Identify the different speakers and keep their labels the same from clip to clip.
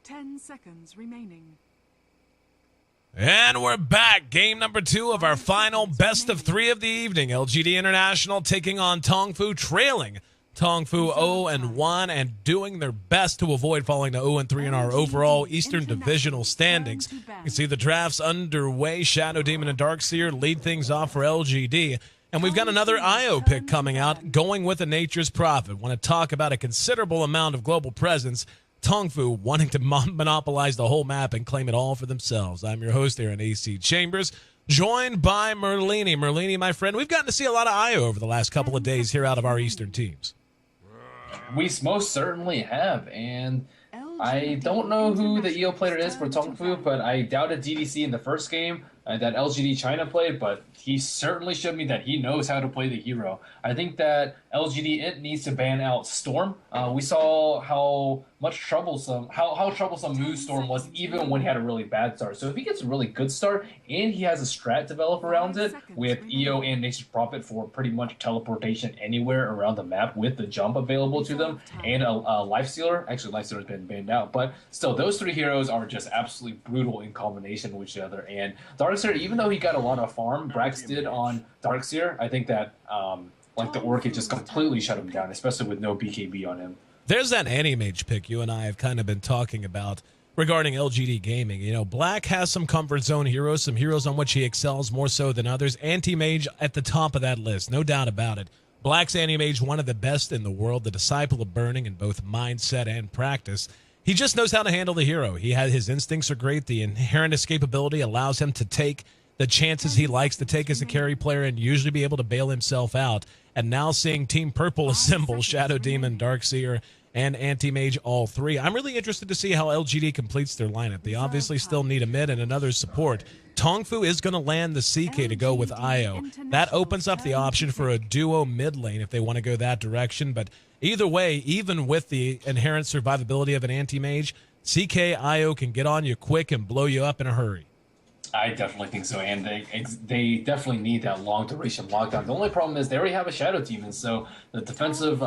Speaker 1: 10 seconds remaining.
Speaker 2: And we're back. Game number 2 of our final best of 3 of the evening. LGD International taking on Tongfu, trailing Tongfu 0-1 and doing their best to avoid falling to 0-3 in our overall Eastern Divisional standings. You can see the drafts underway. Shadow Demon and Darkseer lead things off for LGD. And we've got another IO pick coming out, going with a Nature's Prophet. Want to talk about a considerable amount of global presence. Tongfu wanting to monopolize the whole map and claim it all for themselves. I'm your host here in AC Chambers, joined by Merlini. Merlini, my friend, we've gotten to see a lot of IO over the last couple of days here out of our Eastern teams.
Speaker 3: We most certainly have, and I don't know who the EO player is for Tongfu, but I doubted DDC in the first game that LGD China played, but he certainly showed me that he knows how to play the hero. I think that LGD.int needs to ban out Storm. We saw how troublesome Moose Storm was even when he had a really bad start. So if he gets a really good start and he has a strat develop around it with EO and Nature's Prophet for pretty much teleportation anywhere around the map with the jump available to them and a Life Stealer. Actually, Life Stealer's been banned out, but still, those 3 heroes are just absolutely brutal in combination with each other. And Darkseer, even though he got a lot of farm, Brax did on Darkseer, I think that the Orchid just completely shut him down, especially with no BKB on him.
Speaker 2: There's that Anti-Mage pick you and I have kind of been talking about regarding LGD Gaming. You know, Black has some comfort zone heroes, some heroes on which he excels more so than others. Anti-Mage at the top of that list, no doubt about it. Black's Anti-Mage, one of the best in the world, the disciple of Burning in both mindset and practice. He just knows how to handle the hero. His instincts are great. The inherent escapability allows him to take the chances he likes to take as a carry player and usually be able to bail himself out. And now seeing Team Purple assemble Shadow Demon, Darkseer, and Anti-Mage, all 3. I'm really interested to see how LGD completes their lineup. They obviously still need a mid and another support. Tongfu is going to land the CK to go with IO. That opens up the option for a duo mid lane if they want to go that direction. But either way, even with the inherent survivability of an Anti-Mage, CK IO can get on you quick and blow you up in a hurry.
Speaker 3: I definitely think so, and they definitely need that long duration lockdown. The only problem is they already have a Shadow Demon, so the defensive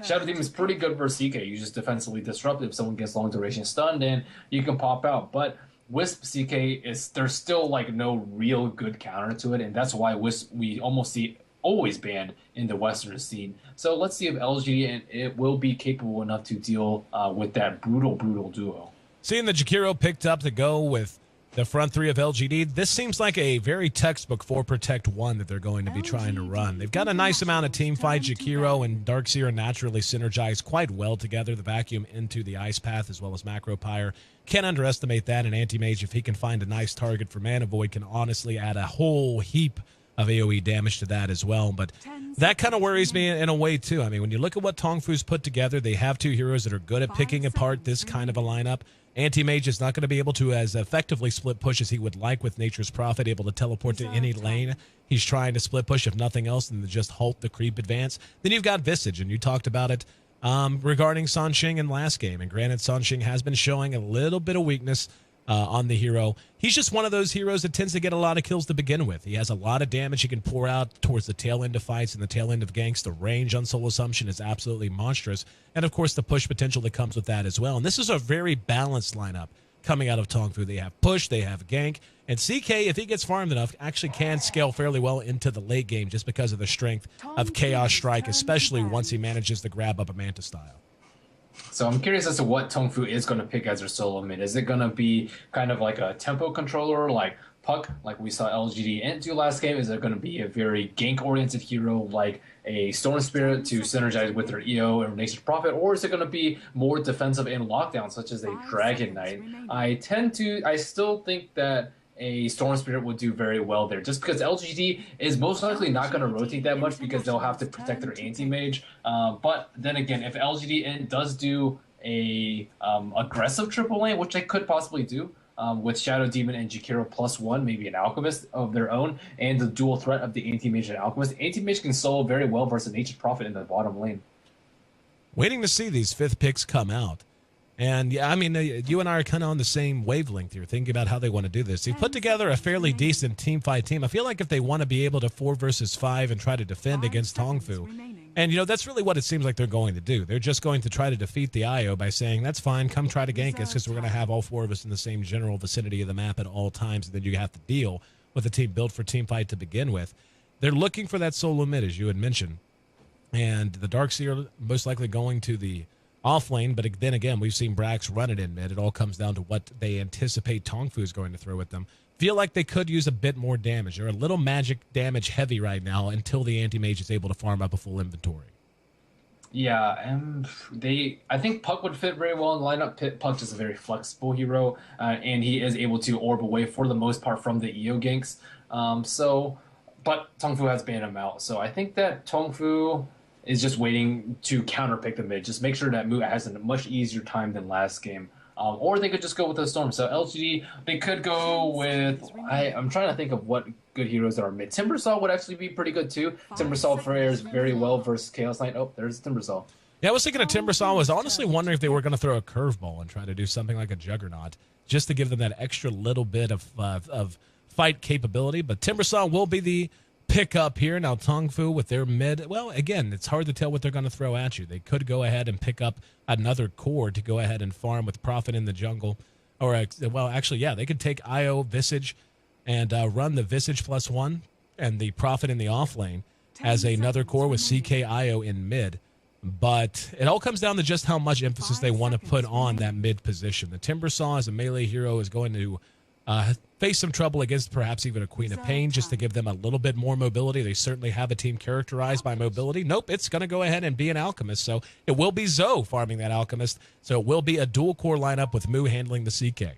Speaker 3: Shadow Demon is pretty good versus CK. You just defensively disrupt if someone gets long duration stunned, and you can pop out. But Wisp CK there's still like no real good counter to it, and that's why Wisp we almost see always banned in the Western scene. So let's see if LG and it will be capable enough to deal with that brutal duo.
Speaker 2: Seeing the Jakiro picked up to go with the front 3 of LGD, this seems like a very textbook 4 Protect 1 that they're going to be trying to run. They've got a nice amount of team fight. Jakiro and Darkseer naturally synergize quite well together. The vacuum into the Ice Path as well as Macro Pyre. Can't underestimate that. And Anti-Mage, if he can find a nice target for Mana Void, can honestly add a whole heap of AoE damage to that as well. But that kind of worries me in a way too. I mean, when you look at what Tongfu's put together, they have 2 heroes that are good at picking apart this kind of a lineup. Anti-Mage is not going to be able to as effectively split push as he would like with Nature's Prophet, able to teleport to any lane. He's trying to split push, if nothing else, than to just halt the creep advance. Then you've got Visage, and you talked about it regarding Sanxing in last game. And granted, Sanxing has been showing a little bit of weakness on the hero. He's just one of those heroes that tends to get a lot of kills to begin with. He has a lot of damage he can pour out towards the tail end of fights and the tail end of ganks. The range on Soul Assumption is absolutely monstrous. And of course, the push potential that comes with that as well. And this is a very balanced lineup coming out of Tongfu. They have push, they have gank, and CK, if he gets farmed enough, actually can scale fairly well into the late game just because of the strength of Chaos Strike, especially once he manages to grab up a Manta style.
Speaker 3: So I'm curious as to what Tongfu is going to pick as their solo mid. Is it going to be kind of like a tempo controller like Puck, like we saw LGD.int do last game? Is it going to be a very gank-oriented hero like a Storm Spirit to synergize with their EO and Nature's Prophet? Or is it going to be more defensive and lockdown, such as a Dragon Knight? I still think that a Storm Spirit would do very well there, just because LGD is most likely not going to rotate that much because they'll have to protect their Anti-Mage. But then again, if LGD does do a aggressive triple lane, which they could possibly do, with Shadow Demon and Jakiro +1, maybe an Alchemist of their own, and the dual threat of the Anti-Mage and Alchemist, Anti-Mage can solo very well versus Nature's Prophet in the bottom lane.
Speaker 2: Waiting to see these 5th picks come out. And, yeah, I mean, you and I are kind of on the same wavelength here, thinking about how they want to do this. They've put together a fairly decent team fight team. I feel like if they want to be able to 4 versus 5 and try to defend against Tongfu, And, that's really what it seems like they're going to do. They're just going to try to defeat the IO by saying, that's fine, come try to gank us because we're going to have all four of us in the same general vicinity of the map at all times, and then you have to deal with a team built for team fight to begin with. They're looking for that solo mid, as you had mentioned. And the Darkseer most likely going to the off lane, but then again, we've seen Brax run it in mid. It all comes down to what they anticipate Tongfu is going to throw at them. Feel like they could use a bit more damage. They're a little magic damage heavy right now until the anti-mage is able to farm up a full inventory.
Speaker 3: Yeah, and I think Puck would fit very well in the lineup. Puck is a very flexible hero, and he is able to orb away for the most part from the EO ganks. But Tongfu has banned him out, so I think that Tongfu is just waiting to counterpick the mid. Just make sure that Mu has a much easier time than last game. Or they could just go with the Storm. So LGD, they could go with... I'm trying to think of what good heroes there are mid. Timbersaw would actually be pretty good too. Timbersaw fares very well versus Chaos Knight. Oh, there's Timbersaw.
Speaker 2: Yeah, I was thinking of Timbersaw. I was honestly wondering if they were going to throw a curveball and try to do something like a Juggernaut, just to give them that extra little bit of fight capability. But Timbersaw will be the pick up here. Now Tongfu with their mid, well, again, it's hard to tell what they're going to throw at you. They could go ahead and pick up another core to go ahead and farm with Prophet in the jungle. Or, well, actually, yeah, they could take IO Visage and run the Visage +1 and the Prophet in the off lane as another core with CK IO in mid. But it all comes down to just how much emphasis they want to put on that mid position. The Timbersaw as a melee hero is going to face some trouble against perhaps even a Queen of Pain just to give them a little bit more mobility. They certainly have a team characterized by mobility. Nope, it's going to go ahead and be an Alchemist. So it will be Zoe farming that Alchemist. So it will be a dual core lineup with Mu handling the CK.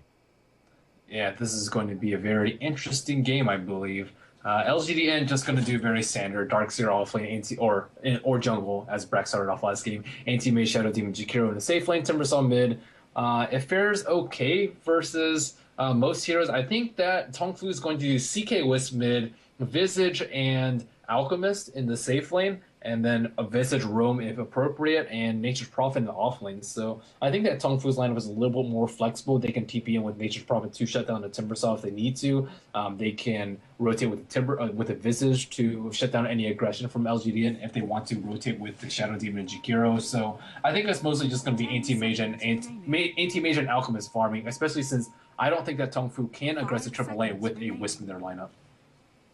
Speaker 3: Yeah, this is going to be a very interesting game, I believe. LGD.int just going to do very standard Darkseer offlane or jungle as Brax started off last game. Anti-Mage, Shadow Demon, Jakiro in the safe lane, Timbersaw mid. It fares okay versus most heroes. I think that Tongfu is going to do CK Wisp mid, Visage and Alchemist in the safe lane, and then a Visage roam if appropriate, and Nature's Prophet in the off lane. So I think that Tongfu's lineup is a little bit more flexible. They can TP in with Nature's Prophet to shut down the Timbersaw if they need to. They can rotate with the Visage to shut down any aggression from LGD if they want to rotate with the Shadow Demon and Jakiro. So I think it's mostly just going to be Anti-Mage and Alchemist farming, especially since I don't think that Tongfu can aggress a triple lane with a Wisp in their lineup.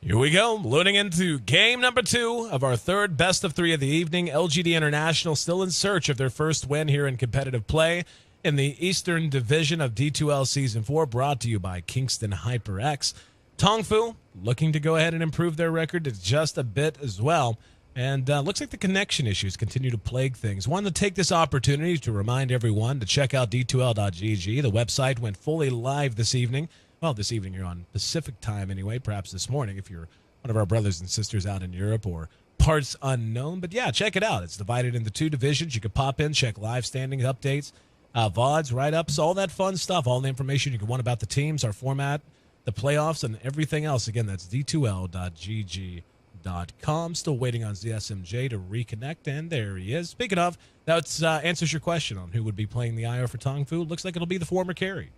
Speaker 2: Here we go, loading into game number 2 of our third best of 3 of the evening. LGD International still in search of their first win here in competitive play in the Eastern Division of D2L Season 4, brought to you by Kingston HyperX. Tongfu looking to go ahead and improve their record just a bit as well. And looks like the connection issues continue to plague things. Wanted to take this opportunity to remind everyone to check out D2L.gg. The website went fully live this evening. Well, this evening you're on Pacific time anyway, perhaps this morning if you're one of our brothers and sisters out in Europe or parts unknown. But yeah, check it out. It's divided into 2 divisions. You can pop in, check live standings, updates, VODs, write-ups, all that fun stuff, all the information you can want about the teams, our format, the playoffs, and everything else. Again, that's D2L.gg.com. Still waiting on ZSMJ to reconnect, and there he is. Speaking of, that answers your question on who would be playing the IO for Tongfu. Looks like it'll be the former carry.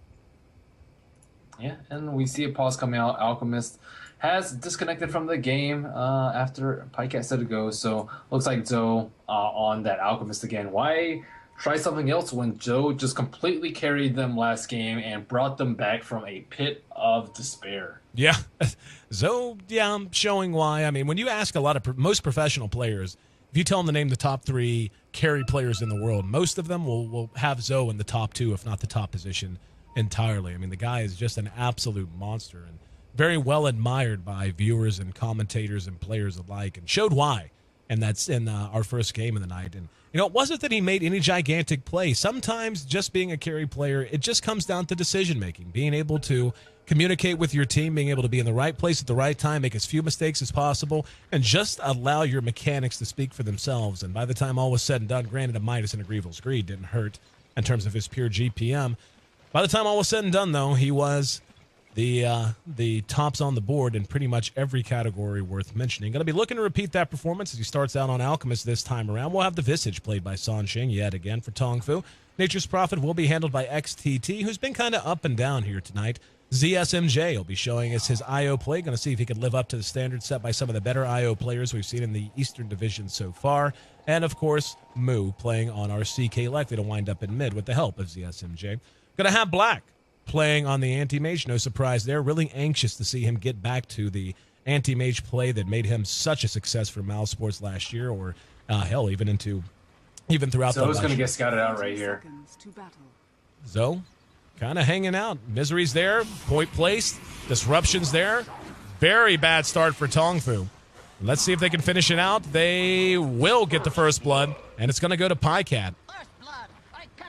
Speaker 3: Yeah, and we see a pause coming out. Alchemist has disconnected from the game after Pycat said to go, so looks like Zoe on that Alchemist again. Why try something else when Zoe just completely carried them last game and brought them back from a pit of despair?
Speaker 2: Yeah, Zoe, yeah, showing why. I mean, when you ask a lot of most professional players, if you tell them to name the top 3 carry players in the world, most of them will have Zoe in the top 2, if not the top position entirely. I mean, the guy is just an absolute monster and very well admired by viewers and commentators and players alike, and showed why. And that's in our first game of the night. And, it wasn't that he made any gigantic play. Sometimes just being a carry player, it just comes down to decision-making, being able to communicate with your team, being able to be in the right place at the right time, make as few mistakes as possible, and just allow your mechanics to speak for themselves. And by the time all was said and done, granted, a Midas and a Grievel's Greed didn't hurt in terms of his pure GPM. By the time all was said and done, though, he was the tops on the board in pretty much every category worth mentioning. Going to be looking to repeat that performance as he starts out on Alchemist this time around. We'll have the Visage played by Sansheng yet again for Tongfu. Nature's Prophet will be handled by XTT, who's been kind of up and down here tonight. ZSMJ will be showing us his IO play. Going to see if he can live up to the standards set by some of the better IO players we've seen in the Eastern Division so far. And, of course, Moo playing on our CK, likely to wind up in mid with the help of ZSMJ. Going to have Black playing on the anti-mage. No surprise there. Really anxious to see him get back to the anti-mage play that made him such a success for Mal Sports last year, or hell, even throughout the.
Speaker 3: So who's going to get scouted out right here?
Speaker 2: Zoe, kind of hanging out. Misery's there. Point placed. Disruption's there. Very bad start for Tongfu. Let's see if they can finish it out. They will get the first blood, and it's going to go to PyCat.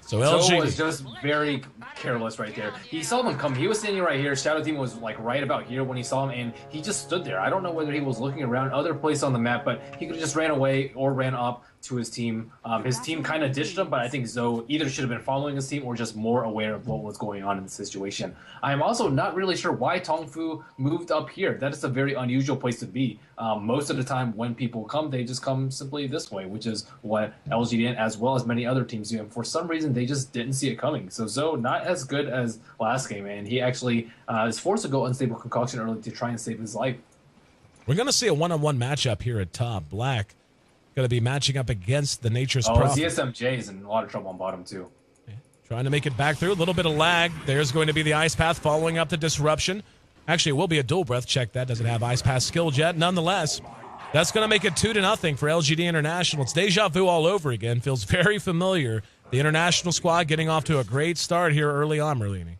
Speaker 2: So LG
Speaker 3: was just very careless right there. He saw them come. He was standing right here. Shadow Demon was like right about here when he saw him, and he just stood there. I don't know whether he was looking around other places on the map, but he could have just ran away or ran up to his team. His team kind of ditched him, but I think Zoe either should have been following his team or just more aware of what was going on in the situation. I am also not really sure why Tongfu moved up here. That is a very unusual place to be. Most of the time when people come, they just come simply this way, which is what LGD as well as many other teams do. And for some reason, they just didn't see it coming. So Zoe, not as good as last game, and he actually is forced to go unstable concoction early to try and save his life.
Speaker 2: We're going to see a one-on-one matchup here at top. Black going to be matching up against the Nature's Prophet.
Speaker 3: ZSMJ is in a lot of trouble on bottom, too.
Speaker 2: Yeah. Trying to make it back through. A little bit of lag. There's going to be the Ice Path following up the Disruption. Actually, it will be a dual breath. Check that. Doesn't have Ice Path skilled yet. Nonetheless, that's going to make it 2-0 for LGD International. It's deja vu all over again. Feels very familiar. The International squad getting off to a great start here early on, Merlini.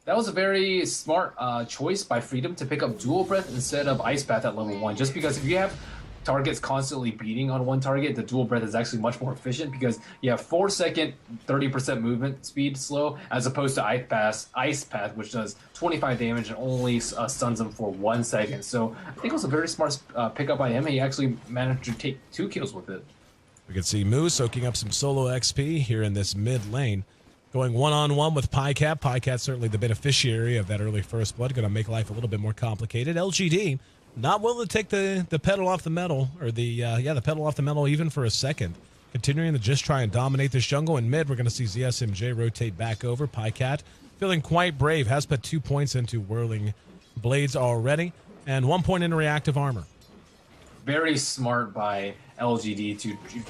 Speaker 3: That was a very smart choice by Freedom to pick up dual breath instead of Ice Path at level 1. Just because if you have targets constantly beating on one target, the dual breath is actually much more efficient because you have 4-second 30% movement speed slow as opposed to Ice Path, which does 25 damage and only stuns him for 1 second. So I think it was a very smart pickup by him. He actually managed to take 2 kills with it.
Speaker 2: We can see Moo soaking up some solo XP here in this mid lane. Going one-on-one with PyCat. PyCat certainly the beneficiary of that early first blood. Going to make life a little bit more complicated. LGD not willing to take the pedal off the metal, or the pedal off the metal even for a second. Continuing to just try and dominate this jungle. In mid, we're going to see ZSMJ rotate back over. PyCat feeling quite brave. Has put 2 points into Whirling Blades already, and 1 point into Reactive Armor.
Speaker 3: Very smart by LGD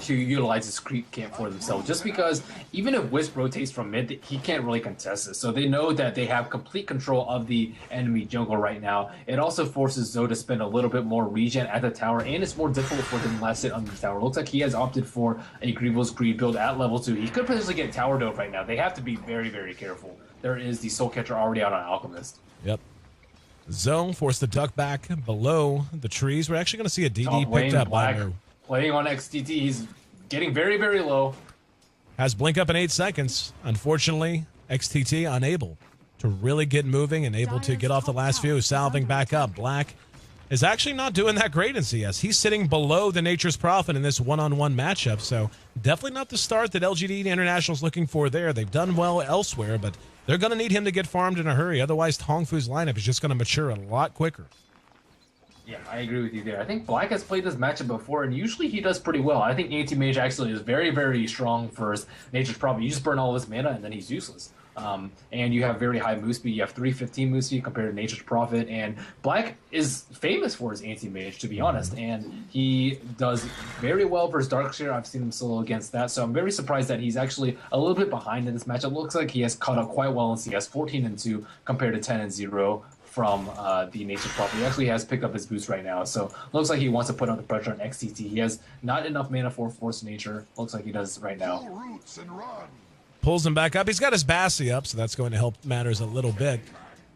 Speaker 3: to utilize this creep camp for themselves, just because even if Wisp rotates from mid, he can't really contest this. So they know that they have complete control of the enemy jungle right now. It also forces Zoe to spend a little bit more regen at the tower, and it's more difficult for them to last it under the tower. Looks like he has opted for a Grievous Greed build at level 2. He could potentially get tower dove right now. They have to be very, very careful. There is the Soul Catcher already out on Alchemist.
Speaker 2: Yep. Zoe forced the duck back below the trees. We're actually going to see a DD picked up by Moo.
Speaker 3: Playing on XTT, he's getting very, very low.
Speaker 2: Has blink up in 8 seconds. Unfortunately, XTT unable to really get moving and able to get off the last few. Salving back up. Black is actually not doing that great in CS. He's sitting below the Nature's Prophet in this one-on-one matchup, so definitely not the start that LGD International is looking for there. They've done well elsewhere, but they're going to need him to get farmed in a hurry. Otherwise, Tongfu's lineup is just going to mature a lot quicker.
Speaker 3: Yeah, I agree with you there. I think Black has played this matchup before, and usually he does pretty well. I think anti-mage actually is very, very strong for Nature's Prophet. You just burn all this mana, and then he's useless. And you have very high move speed. You have 315 move speed compared to Nature's Prophet, and Black is famous for his anti-mage, to be honest, and he does very well versus Darkseer. I've seen him solo against that, so I'm very surprised that he's actually a little bit behind in this matchup. Looks like he has caught up quite well in CS, 14-2 compared to 10-0. From the Nature's Prophet. He actually has picked up his boost right now, so looks like he wants to put under pressure on XTT. He has not enough mana for Force Nature. Looks like he does right now.
Speaker 2: Pulls him back up. He's got his Bassi up, so that's going to help matters a little bit.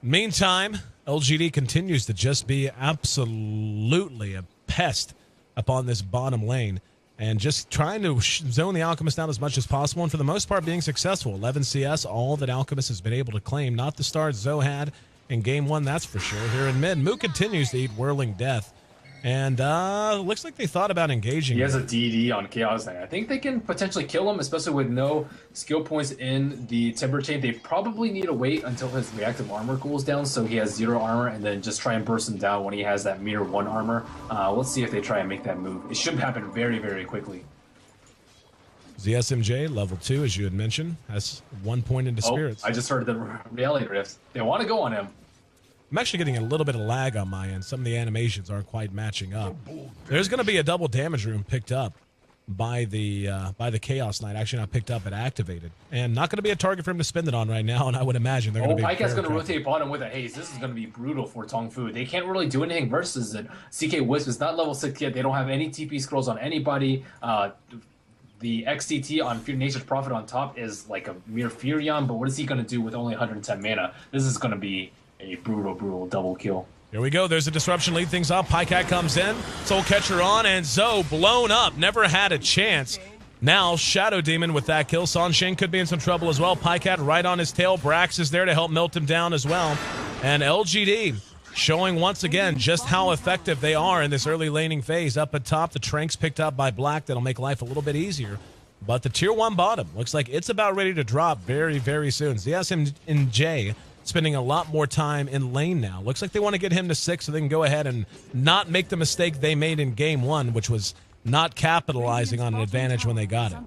Speaker 2: Meantime, LGD continues to just be absolutely a pest upon this bottom lane and just trying to zone the Alchemist out as much as possible, and for the most part being successful. 11 CS, all that Alchemist has been able to claim. Not the start Zoe had in game 1, that's for sure. Here in mid, Moo continues to eat Whirling Death. And looks like they thought about engaging.
Speaker 3: He has a DD on Chaos Knight. I think they can potentially kill him, especially with no skill points in the Timber Chain. They probably need to wait until his reactive armor cools down so he has 0 armor, and then just try and burst him down when he has that meter 1 armor. Let's see if they try and make that move. It should happen very, very quickly.
Speaker 2: ZSMJ, level 2, as you had mentioned, has 1 point into Spirits.
Speaker 3: I just heard the Reality Rift. They want to go on him.
Speaker 2: I'm actually getting a little bit of lag on my end. Some of the animations aren't quite matching up. There's going to be a double damage room picked up by the Chaos Knight. Actually not picked up, but activated. And not going to be a target for him to spend it on right now, and I would imagine they're going to be...
Speaker 3: Pykat's going to rotate bottom with a haze. This is going to be brutal for Tongfu. They can't really do anything versus it. CK Wisp is not level 6 yet. They don't have any TP scrolls on anybody. The XTT on Nature's Prophet on top is like a mere Furion, but what is he going to do with only 110 mana? This is going to be a brutal double kill.
Speaker 2: Here we go. There's a disruption. Lead things off. Pycat comes in. Soul Catcher on, and Zoe blown up. Never had a chance. Now, Shadow Demon with that kill. Sanshin could be in some trouble as well. Pycat right on his tail. Brax is there to help melt him down as well. And LGD showing once again just how effective they are in this early laning phase. Up at top, the Tranks picked up by Black. That'll make life a little bit easier. But the tier 1 bottom looks like it's about ready to drop very, very soon. ZSM and J spending a lot more time in lane now. Looks like they want to get him to 6 so they can go ahead and not make the mistake they made in game 1, which was not capitalizing on an advantage when they got it.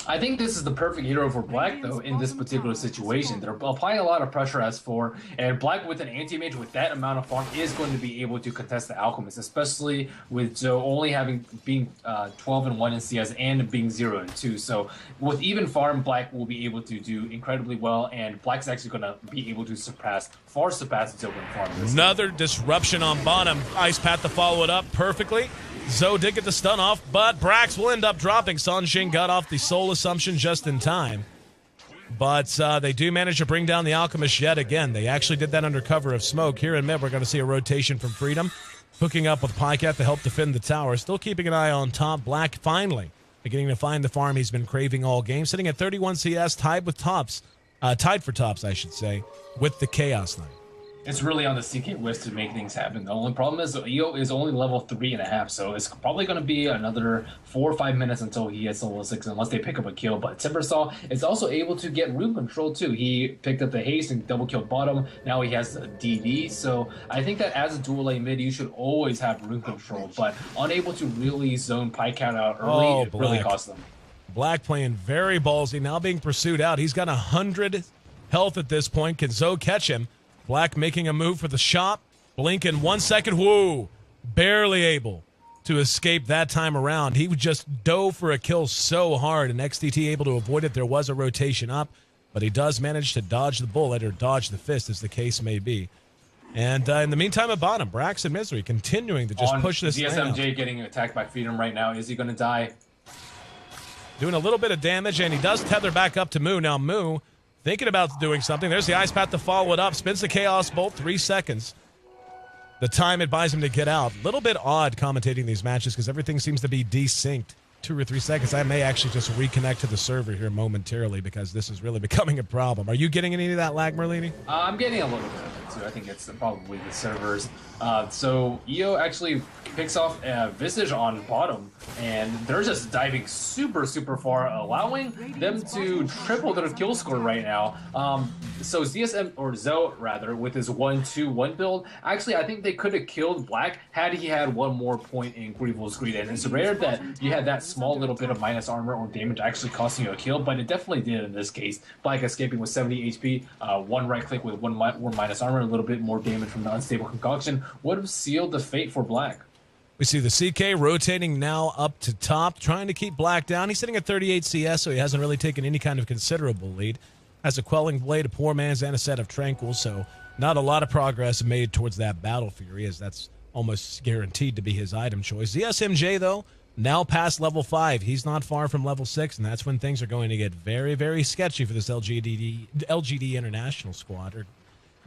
Speaker 3: I think this is the perfect hero for Black, though, in this particular situation. They're applying a lot of pressure as for, and Black with an anti-mage with that amount of farm is going to be able to contest the Alchemist, especially with Zoe only being 12-1 in CS and being 0-2. So with even farm, Black will be able to do incredibly well, and Black's actually going to be able to far surpass Zoe in farm.
Speaker 2: Another disruption on bottom. Ice Path to follow it up perfectly. Zoe did get the stun off, but Brax will end up dropping. Sanshin got off the Soul Assumption just in time. But they do manage to bring down the Alchemist yet again. They actually did that under cover of smoke. Here in mid, we're going to see a rotation from Freedom, hooking up with Pycat to help defend the tower. Still keeping an eye on top. Black finally beginning to find the farm he's been craving all game. Sitting at 31 CS, tied for tops, I should say, with the Chaos Knight.
Speaker 3: It's really on the CK Wisp to make things happen. The only problem is EO is only level 3.5, so it's probably going to be another 4 or 5 minutes until he gets level 6 unless they pick up a kill. But Timbersaw is also able to get room control too. He picked up the haste and double killed bottom. Now he has a DD, so I think that as a dual lane mid, you should always have room control. But unable to really zone Pycat out early, it really costs them.
Speaker 2: Black playing very ballsy, now being pursued out. He's got 100 health at this point. Can Zoe catch him? Black making a move for the shot. Blink in 1 second. Whoa! Barely able to escape that time around. He just dove for a kill so hard, and XTT able to avoid it. There was a rotation up, but he does manage to dodge the bullet, or dodge the fist, as the case may be. And in the meantime, at bottom, Brax and Misery continuing to just push this
Speaker 3: DSMJ getting attacked by Freedom right now. Is he going to die?
Speaker 2: Doing a little bit of damage, and he does tether back up to Moo. Now, Moo thinking about doing something. There's the Ice Path to follow it up. Spins the Chaos Bolt, 3 seconds. The time it buys him to get out. A little bit odd commentating these matches because everything seems to be desynced. 2 or 3 seconds. I may actually just reconnect to the server here momentarily because this is really becoming a problem. Are you getting any of that lag, Merlini?
Speaker 3: I'm getting a little bit of it too. I think it's probably the servers. So EO actually picks off Visage on bottom, and they're just diving super far, allowing them to triple their kill score right now. So ZSM, or Zoe rather, with his 1-2-1 build, actually I think they could have killed Black had he had one more point in Grievo's Greed. And it's rare that you had that small little bit of minus armor or damage actually costing you a kill, but it definitely did in this case. Black escaping with 70 HP, 1 right click with 1 minus armor, a little bit more damage from the Unstable Concoction would have sealed the fate for Black.
Speaker 2: We see the CK rotating now up to top, trying to keep Black down. He's sitting at 38 CS, so he hasn't really taken any kind of considerable lead. Has a Quelling Blade, a Poor Man's, and a set of Tranquil, so not a lot of progress made towards that Battle Fury, as that's almost guaranteed to be his item choice. ZSMJ, though, now past level 5. He's not far from level 6, and that's when things are going to get very, very sketchy for this LGD International squad.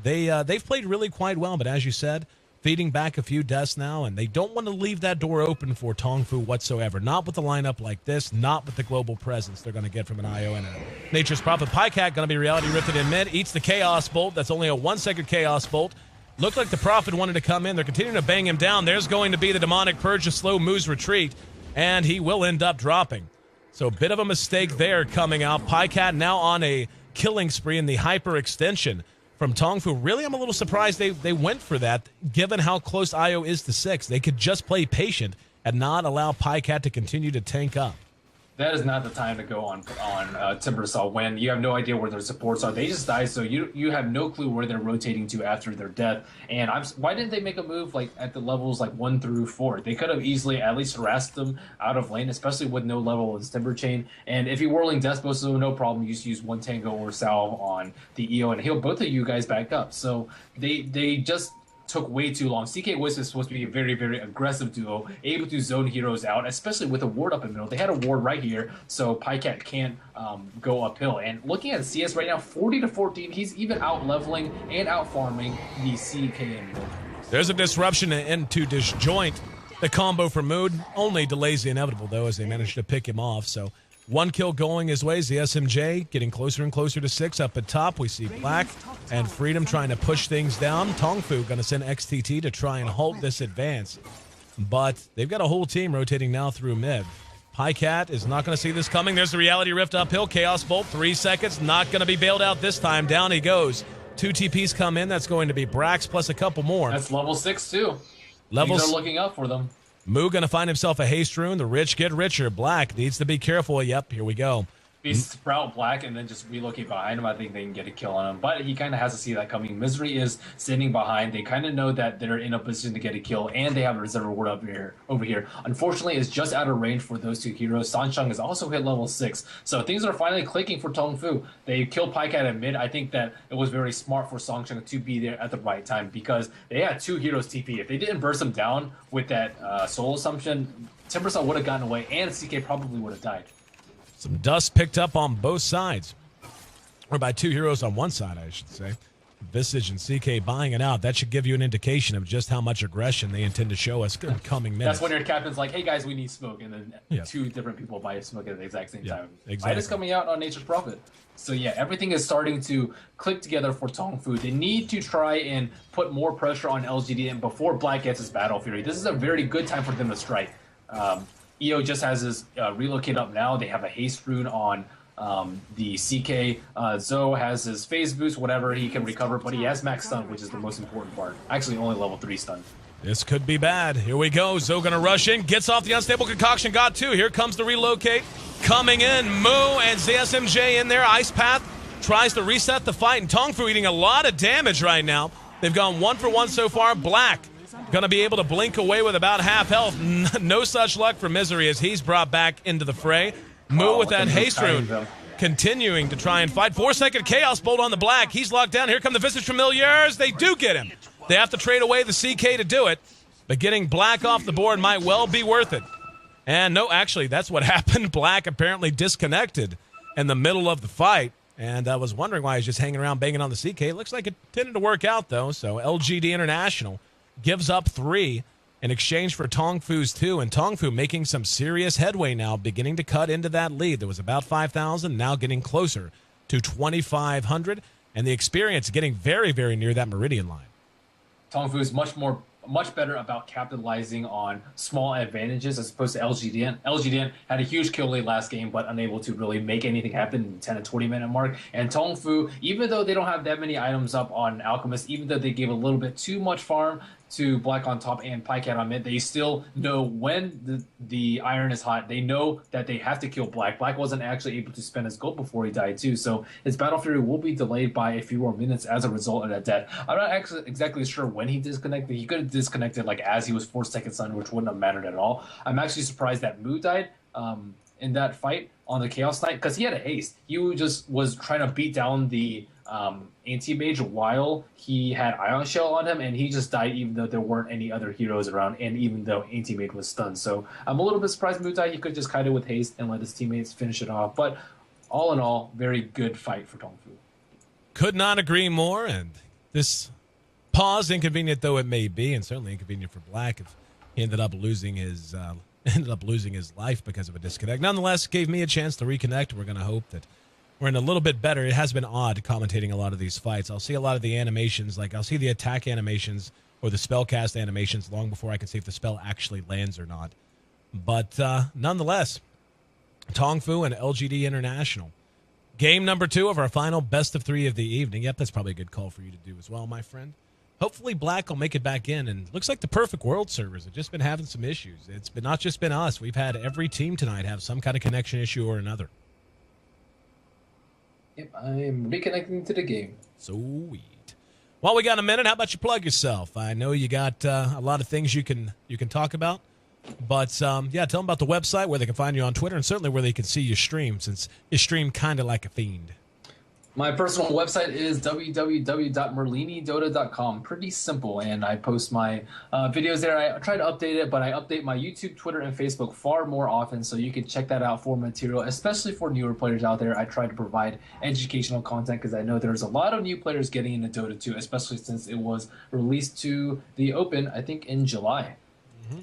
Speaker 2: They've played really quite well, but as you said, feeding back a few deaths now, and they don't want to leave that door open for Tongfu whatsoever. Not with a lineup like this, not with the global presence they're going to get from an IO and a Nature's Prophet. Pycat going to be reality rifted in mid, eats the Chaos Bolt. That's only a 1 second Chaos Bolt. Looked like the Prophet wanted to come in. They're continuing to bang him down. There's going to be the Demonic Purge to slow Moo's retreat, and he will end up dropping. So a bit of a mistake there coming out. Pycat now on a killing spree in the hyper extension from Tongfu. Really, I'm a little surprised they went for that, given how close IO is to 6. They could just play patient and not allow Pycat to continue to tank up.
Speaker 3: That is not the time to go on Timbersaw when you have no idea where their supports are. They just die, so you have no clue where they're rotating to after their death. And why didn't they make a move like at the levels like 1 through 4? They could have easily at least harassed them out of lane, especially with no level as Timber Chain. And if you're whirling Death Bow, so no problem. You just use one Tango or Salve on the EO and heal both of you guys back up. So they just took way too long. CK was supposed to be a very, very aggressive duo, able to zone heroes out, especially with a ward up in the middle. They had a ward right here, so Pycat can't go uphill. And looking at CS right now, 40-14, he's even out leveling and out farming the CK in mid.
Speaker 2: There's a disruption into disjoint. The combo for Mood only delays the inevitable, though, as they manage to pick him off. So 1 kill going his way. The SMJ getting closer and closer to 6. Up at top, we see Black and Freedom trying to push things down. Tongfu going to send XTT to try and halt this advance. But they've got a whole team rotating now through mid. Pycat is not going to see this coming. There's the Reality Rift uphill. Chaos Bolt, 3 seconds. Not going to be bailed out this time. Down he goes. 2 TPs come in. That's going to be Brax plus a couple more.
Speaker 3: That's level 6 too.
Speaker 2: Levels
Speaker 3: Things are looking up for them.
Speaker 2: Moo going to find himself a haste rune. The rich get richer. Black needs to be careful. Yep, here we go.
Speaker 3: If he sprout Black and then just relocate behind him, I think they can get a kill on him. But he kind of has to see that coming. Misery is standing behind. They kind of know that they're in a position to get a kill, and they have a reserve ward over here. Unfortunately, it's just out of range for those two heroes. Sansheng has also hit level 6. So things are finally clicking for Tongfu. They killed Pycat at mid. I think that it was very smart for Sansheng to be there at the right time because they had 2 heroes TP. If they didn't burst them down with that soul assumption, Timbersaw would have gotten away, and CK probably would have died.
Speaker 2: Some dust picked up on both sides. Or by 2 heroes on one side, I should say. Visage and CK buying it out. That should give you an indication of just how much aggression they intend to show us in coming minutes.
Speaker 3: That's when your captain's like, hey guys, we need smoke. And then 2 different people buy smoke at the exact same time.
Speaker 2: Exactly.
Speaker 3: Light is coming out on Nature's Prophet. So yeah, everything is starting to click together for Tongfu. They need to try and put more pressure on LGD before Black gets his Battle Fury. This is a very good time for them to strike. EO just has his relocate up now. They have a haste rune on the CK. Zoe has his phase boost, whatever he can recover, but he has max stun, which is the most important part. Actually, only level 3 stun.
Speaker 2: This could be bad. Here we go. Zoe gonna rush in, gets off the unstable concoction, got 2. Here comes the relocate. Coming in, Moo and ZSMJ in there. Ice Path tries to reset the fight, and Tongfu eating a lot of damage right now. They've gone 1 for 1 so far. Black going to be able to blink away with about half health. No such luck for Misery as he's brought back into the fray. Moo with that haste rune, continuing to try and fight. 4-second Chaos Bolt on the Black. He's locked down. Here come the Visage Familiars. They do get him. They have to trade away the CK to do it, but getting Black off the board might well be worth it. And no, actually, that's what happened. Black apparently disconnected in the middle of the fight, and I was wondering why he's just hanging around banging on the CK. It looks like it tended to work out, though, so LGD International gives up 3 in exchange for Tongfu's 2, and Tongfu making some serious headway now, beginning to cut into that lead. There was about 5,000, now getting closer to 2,500, and the experience getting very, very near that Meridian line.
Speaker 3: Tongfu is much better about capitalizing on small advantages as opposed to LGD.int. LGD.int had a huge kill lead last game, but unable to really make anything happen in the 10 to 20 minute mark. And Tongfu, even though they don't have that many items up on Alchemist, even though they gave a little bit too much farm to Black on top and Pycat on mid, they still know when the iron is hot. They know that they have to kill Black. Black wasn't actually able to spend his gold before he died too, so his Battle Fury will be delayed by a few more minutes as a result of that death. I'm not actually exactly sure when he disconnected. He could have disconnected like as he was 4-second stun, which wouldn't have mattered at all. I'm actually surprised that Moo died in that fight on the Chaos Knight because he had a haste. He just was trying to beat down the anti-mage while he had Ion Shell on him, and he just died even though there weren't any other heroes around, and even though anti-mage was stunned. So I'm a little bit surprised Moo died. He could just kite it with haste and let his teammates finish it off. But all in all, very good fight for Tongfu.
Speaker 2: Could not agree more, and this pause, inconvenient though it may be, and certainly inconvenient for Black if he ended up losing his life because of a disconnect. Nonetheless, gave me a chance to reconnect. We're going to hope that we're in a little bit better. It has been odd commentating a lot of these fights. I'll see a lot of the animations, like I'll see the attack animations or the spellcast animations long before I can see if the spell actually lands or not. But nonetheless, Tongfu and LGD International. Game number 2 of our final best of 3 of the evening. Yep, that's probably a good call for you to do as well, my friend. hopefully Black will make it back in. And looks like the Perfect World servers have just been having some issues. It's been not just been us. We've had every team tonight have some kind of connection issue or another.
Speaker 3: Yep, I'm reconnecting to the game.
Speaker 2: Sweet. Well, we got a minute. How about you plug yourself? I know you got a lot of things you can talk about. But, yeah, tell them about the website, where they can find you on Twitter, and certainly where they can see you stream, since you stream kind of like a fiend.
Speaker 3: My personal website is www.merlinidota.com. Pretty simple, and I post my videos there. I try to update it, but I update my YouTube, Twitter, and Facebook far more often, so you can check that out for material, especially for newer players out there. I try to provide educational content because I know there's a lot of new players getting into Dota 2, especially since it was released to the open, I think, in July.
Speaker 2: Mm-hmm.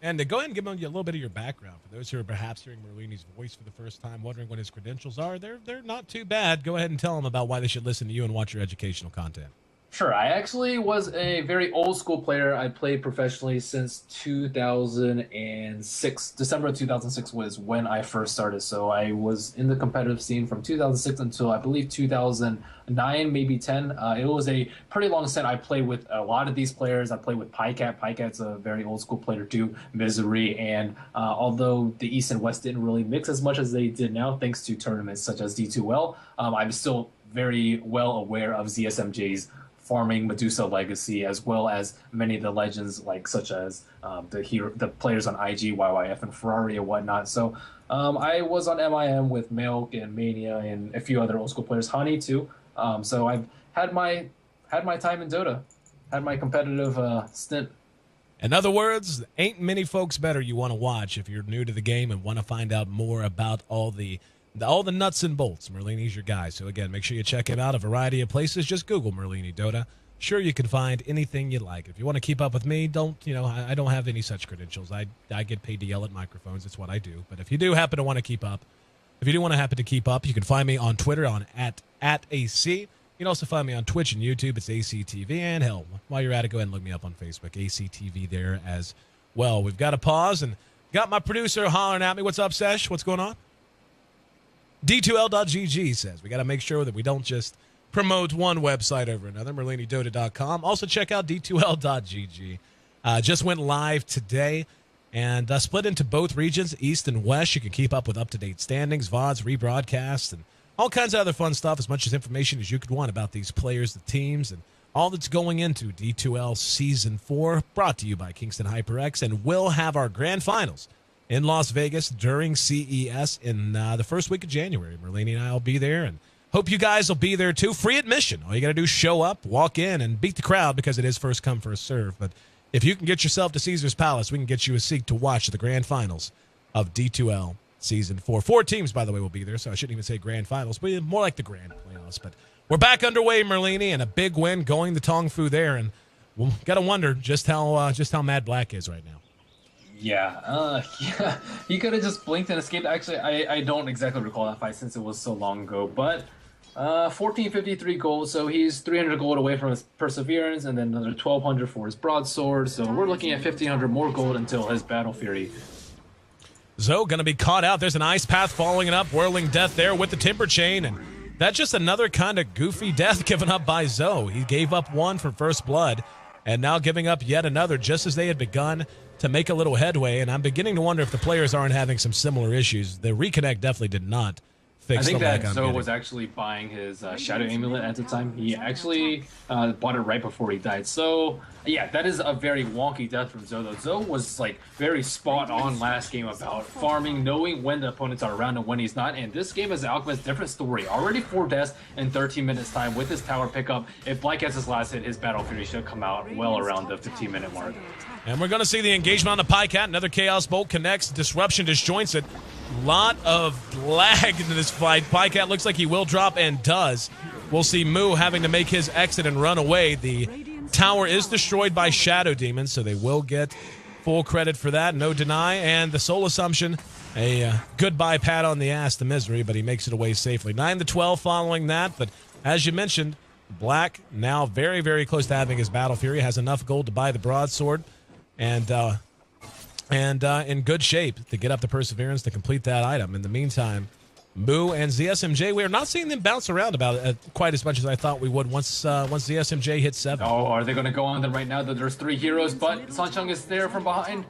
Speaker 2: And to go ahead and give them a little bit of your background for those who are perhaps hearing Merlini's voice for the first time, wondering what his credentials are. They're not too bad. Go ahead and tell them about why they should listen to you and watch your educational content.
Speaker 3: Sure. I actually was a very old school player. I played professionally since 2006. December of 2006 was when I first started. So I was in the competitive scene from 2006 until I believe 2009, maybe 10. It was a pretty long stint. I played with a lot of these players. I played with Pycat. Pycat's a very old school player too. Misery. And although the East and West didn't really mix as much as they did now, thanks to tournaments such as D2L, I'm still very well aware of ZSMJ's farming Medusa legacy, as well as many of the legends, like such as the players on IG, YYF, and Ferrari and whatnot. So I was on MIM with Milk and Mania and a few other old school players, Honey too. So I've had my time in Dota, had my competitive stint.
Speaker 2: In other words, ain't many folks better you want to watch if you're new to the game and want to find out more about all the nuts and bolts. Merlini's your guy. So, again, make sure you check him out a variety of places. Just Google Merlini Dota. Sure, you can find anything you like. If you want to keep up with me, I don't have any such credentials. I get paid to yell at microphones. It's what I do. But if you do happen to want to keep up, you can find me on Twitter at AC. You can also find me on Twitch and YouTube. It's ACTV. And, hell, while you're at it, go ahead and look me up on Facebook. ACTV there as well. We've got to pause and got my producer hollering at me. What's up, Sesh? What's going on? D2L.gg says we got to make sure that we don't just promote one website over another, merlinidota.com. Also check out D2L.gg. Just went live today and split into both regions, East and West. You can keep up with up-to-date standings, VODs, rebroadcasts, and all kinds of other fun stuff, as much as information as you could want about these players, the teams, and all that's going into D2L Season 4, brought to you by Kingston HyperX, and we'll have our grand finals in Las Vegas during CES in the first week of January. Merlini and I will be there, and hope you guys will be there too. Free admission. All you got to do is show up, walk in, and beat the crowd because it is first come, first serve. But if you can get yourself to Caesar's Palace, we can get you a seat to watch the grand finals of D2L Season 4. 4 teams, by the way, will be there, so I shouldn't even say grand finals, but more like the grand playoffs. But we're back underway, Merlini, and a big win going to Tongfu there, and we'll got to wonder just how mad Black is right now.
Speaker 3: Yeah, he could have just blinked and escaped. Actually, I don't exactly recall that fight since it was so long ago, but 1453 gold, so he's 300 gold away from his Perseverance, and then another 1200 for his Broadsword, so we're looking at 1500 more gold until his Battle Fury.
Speaker 2: Zoe going to be caught out. There's an Ice Path following it up, Whirling Death there with the Timber Chain, and that's just another kind of goofy death given up by Zoe. He gave up one for First Blood, and now giving up yet another just as they had begun to make a little headway, and I'm beginning to wonder if the players aren't having some similar issues. The reconnect definitely did not fix the lag. I think that Zoe
Speaker 3: was actually buying his Shadow Amulet at the time. He actually bought it right before he died. So, yeah, that is a very wonky death from Zoe, though. Zoe was, very spot on last game about farming, knowing when the opponents are around and when he's not. And this game is Alchemist's different story. Already 4 deaths in 13 minutes time with his tower pickup. If Black gets his last hit, his Battle Fury should come out well around the 15-minute mark.
Speaker 2: And we're going to see the engagement on the Pycat. Another Chaos Bolt connects. Disruption disjoints it. Lot of lag in this fight. Pycat looks like he will drop and does. We'll see Moo having to make his exit and run away. The tower is destroyed by Shadow Demons, so they will get full credit for that. No deny. And the Soul Assumption, a goodbye pat on the ass to Misery, but he makes it away safely. 9-12 following that. But as you mentioned, Black now very, very close to having his Battle Fury. Has enough gold to buy the Broadsword. And in good shape to get up the Perseverance to complete that item. In the meantime, Moo and ZSMJ, we are not seeing them bounce around about quite as much as I thought we would once ZSMJ hit 7.
Speaker 3: Oh, are they going to go on them right now that there's 3 heroes, but Sancheng is there from behind?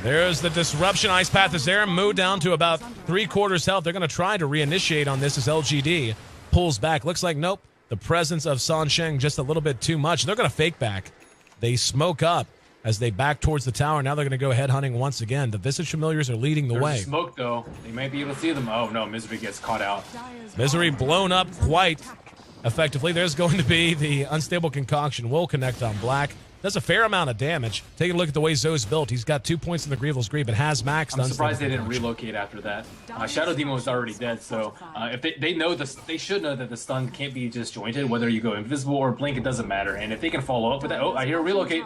Speaker 2: There's the disruption. Ice Path is there. Moo down to about 3/4 health. They're going to try to reinitiate on this as LGD pulls back. Looks like, nope, the presence of Sancheng just a little bit too much. They're going to fake back. They smoke up as they back towards the tower. Now they're going to go head hunting once again. The Visage Familiars are leading the way.
Speaker 3: There's smoke, though. They might be able to see them. Oh, no, Misery gets caught out.
Speaker 2: Misery blown up quite effectively. There's going to be the Unstable Concoction. Will connect on Black. Does a fair amount of damage. Take a look at the way Zoe's built. He's got 2 points in the Grievel's Greed, but has maxed.
Speaker 3: I'm surprised they didn't relocate after that. Shadow Demon was already dead, so if they know this, they should know that the stun can't be disjointed. Whether you go invisible or blink, it doesn't matter. And if they can follow up with that, oh, I hear relocate.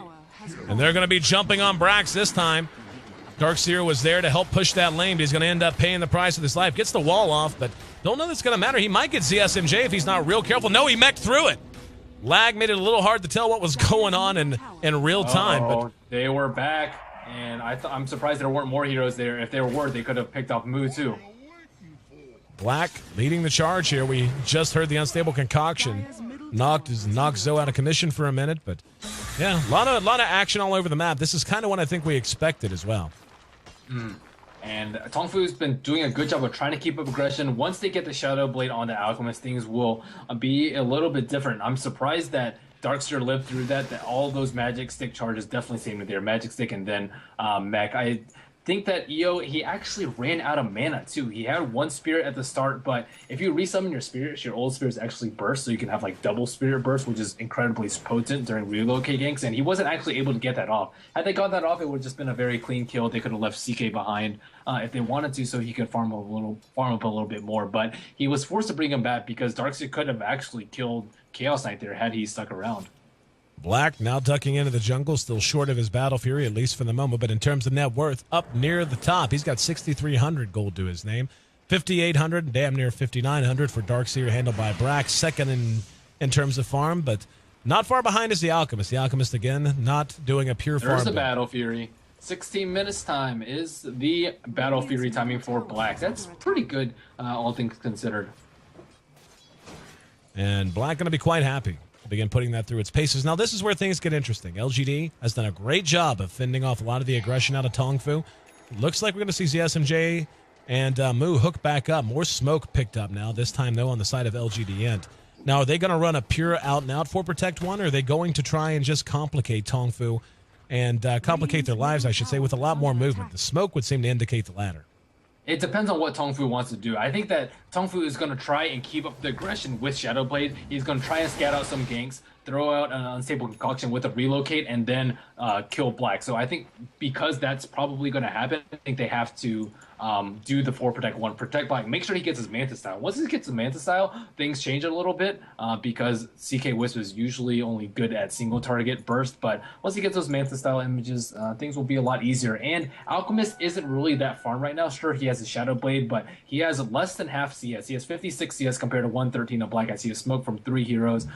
Speaker 2: And they're going to be jumping on Brax this time. Darkseer was there to help push that lane, but he's going to end up paying the price of his life. Gets the wall off, but don't know that's going to matter. He might get ZSMJ if he's not real careful. No, he mech'd through it. Lag made it a little hard to tell what was going on in real time. But
Speaker 3: they were back, and I'm surprised there weren't more heroes there. If there were, they could have picked off Moo too.
Speaker 2: Black leading the charge here. We just heard the Unstable Concoction knocked Zoe out of commission for a minute, but yeah, a lot of action all over the map. This is kind of what I think we expected as well.
Speaker 3: And Tongfu's been doing a good job of trying to keep up aggression. Once they get the Shadow Blade on the Alchemist, things will be a little bit different. I'm surprised that Darkseer lived through that all those Magic Stick charges definitely saved me there. Magic Stick and then Mech. I think that EO, he actually ran out of mana too. He had 1 spirit at the start, but if you resummon your spirits, your old spirits actually burst, so you can have like double spirit burst, which is incredibly potent during relocate ganks, and he wasn't actually able to get that off. Had they got that off, it would have just been a very clean kill. They could have left CK behind if they wanted to, so he could farm up a little bit more, but he was forced to bring him back because Darkseer could have actually killed Chaos Knight there had he stuck around.
Speaker 2: Black now ducking into the jungle, still short of his Battle Fury, at least for the moment. But in terms of net worth, up near the top. He's got 6,300 gold to his name. 5,800, damn near 5,900 for Darkseer, handled by Brax. Second in terms of farm, but not far behind is the Alchemist. The Alchemist, again, not doing a pure farm.
Speaker 3: There's the Battle Fury. 16 minutes time is the Battle Fury timing for Black. That's pretty good, all things considered.
Speaker 2: And Black going to be quite happy to begin putting that through its paces. Now, this is where things get interesting. LGD has done a great job of fending off a lot of the aggression out of Tongfu. Looks like we're going to see ZSMJ and Moo hook back up. More smoke picked up now, this time, though, on the side of LGD.int. Now, are they going to run a pure out-and-out for Protect 1, or are they going to try and just complicate Tongfu and complicate their lives, I should say, with a lot more movement? The smoke would seem to indicate the latter.
Speaker 3: It depends on what Tongfu wants to do. I think that Tongfu is going to try and keep up the aggression with Shadow Blade. He's going to try and scat out some ganks, throw out an Unstable Concoction with a relocate, and then kill Black. So I think because that's probably going to happen, I think they have to do the 4 Protect 1, Protect Black. Make sure he gets his Manta Style. Once he gets his Manta Style, things change a little bit because CK Wisp is usually only good at single target burst. But once he gets those Manta Style images, things will be a lot easier. And Alchemist isn't really that farm right now. Sure, he has a Shadow Blade, but he has less than half CS. He has 56 CS compared to 113 of Black. I see a smoke from 3 heroes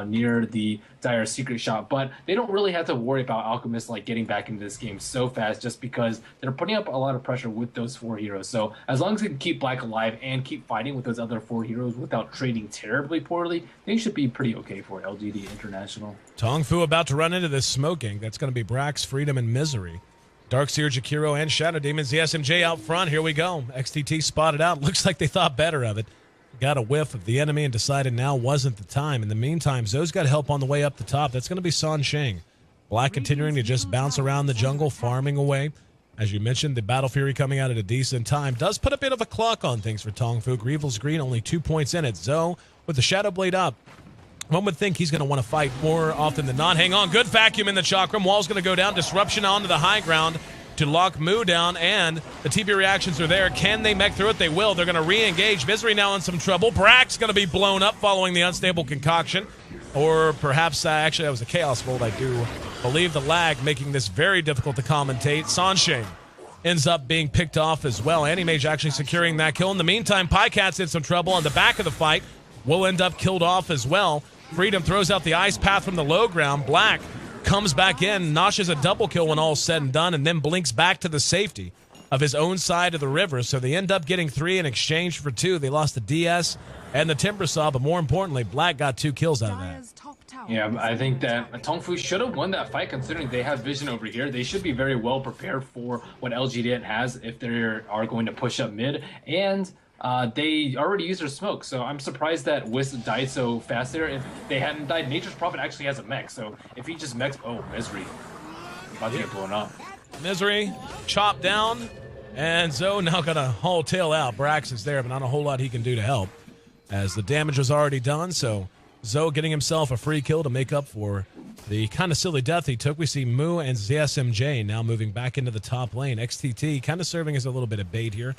Speaker 3: near the Dire Secret Shot. But they don't really have to worry about Alchemist like getting back into this game so fast, just because they're putting up a lot of pressure with those 4 heroes. So as long as they can keep Black alive and keep fighting with those other 4 heroes without trading terribly poorly, they should be pretty okay for LGD International.
Speaker 2: Tongfu about to run into this smoking. That's going to be Brax, Freedom, and Misery. Darkseer, Jakiro, and Shadow Demons. The SMJ out front. Here we go. XTT spotted out. Looks like they thought better of it. Got a whiff of the enemy and decided now wasn't the time. In the meantime, Zoe's got help on the way up the top. That's going to be Sancheng. Black continuing to just bounce around the jungle, farming away. As you mentioned, the Battle Fury coming out at a decent time does put a bit of a clock on things for Tongfu. Grievel's Green only 2 points in it. Zoe with the Shadow Blade up. One would think he's going to want to fight more often than not. Hang on. Good vacuum in the Chakram. Wall's going to go down. Disruption onto the high ground to lock Moo down, and the TP reactions are there. Can they mech through it? They will. They're going to re-engage. Misery now in some trouble. Brack's going to be blown up following the Unstable Concoction. Or perhaps, actually, that was a Chaos Bolt, I do believe. The lag making this very difficult to commentate. Sancheng ends up being picked off as well. Anti-Mage actually securing that kill. In the meantime, Pycat's in some trouble on the back of the fight. Will end up killed off as well. Freedom throws out the Ice Path from the low ground. Black comes back in, notches a double kill when all's said and done, and then blinks back to the safety. of his own side of the river. So they end up getting 3 in exchange for 2. They lost the DS and the Timbersaw, but more importantly, Black got 2 kills out of that.
Speaker 3: Yeah, I think that Tongfu should have won that fight considering they have vision over here. They should be very well prepared for what LGD has if they are going to push up mid. And they already used their smoke, so I'm surprised that Wiz died so fast there. If they hadn't died, Nature's Prophet actually has a mech, so if he just mechs... Oh, Misery. About to get blown up.
Speaker 2: Misery, chopped down, and Zoe now got a whole tail out. Brax is there, but not a whole lot he can do to help, as the damage was already done, so Zoe getting himself a free kill to make up for the kind of silly death he took. We see Moo and ZSMJ now moving back into the top lane. XTT kind of serving as a little bit of bait here.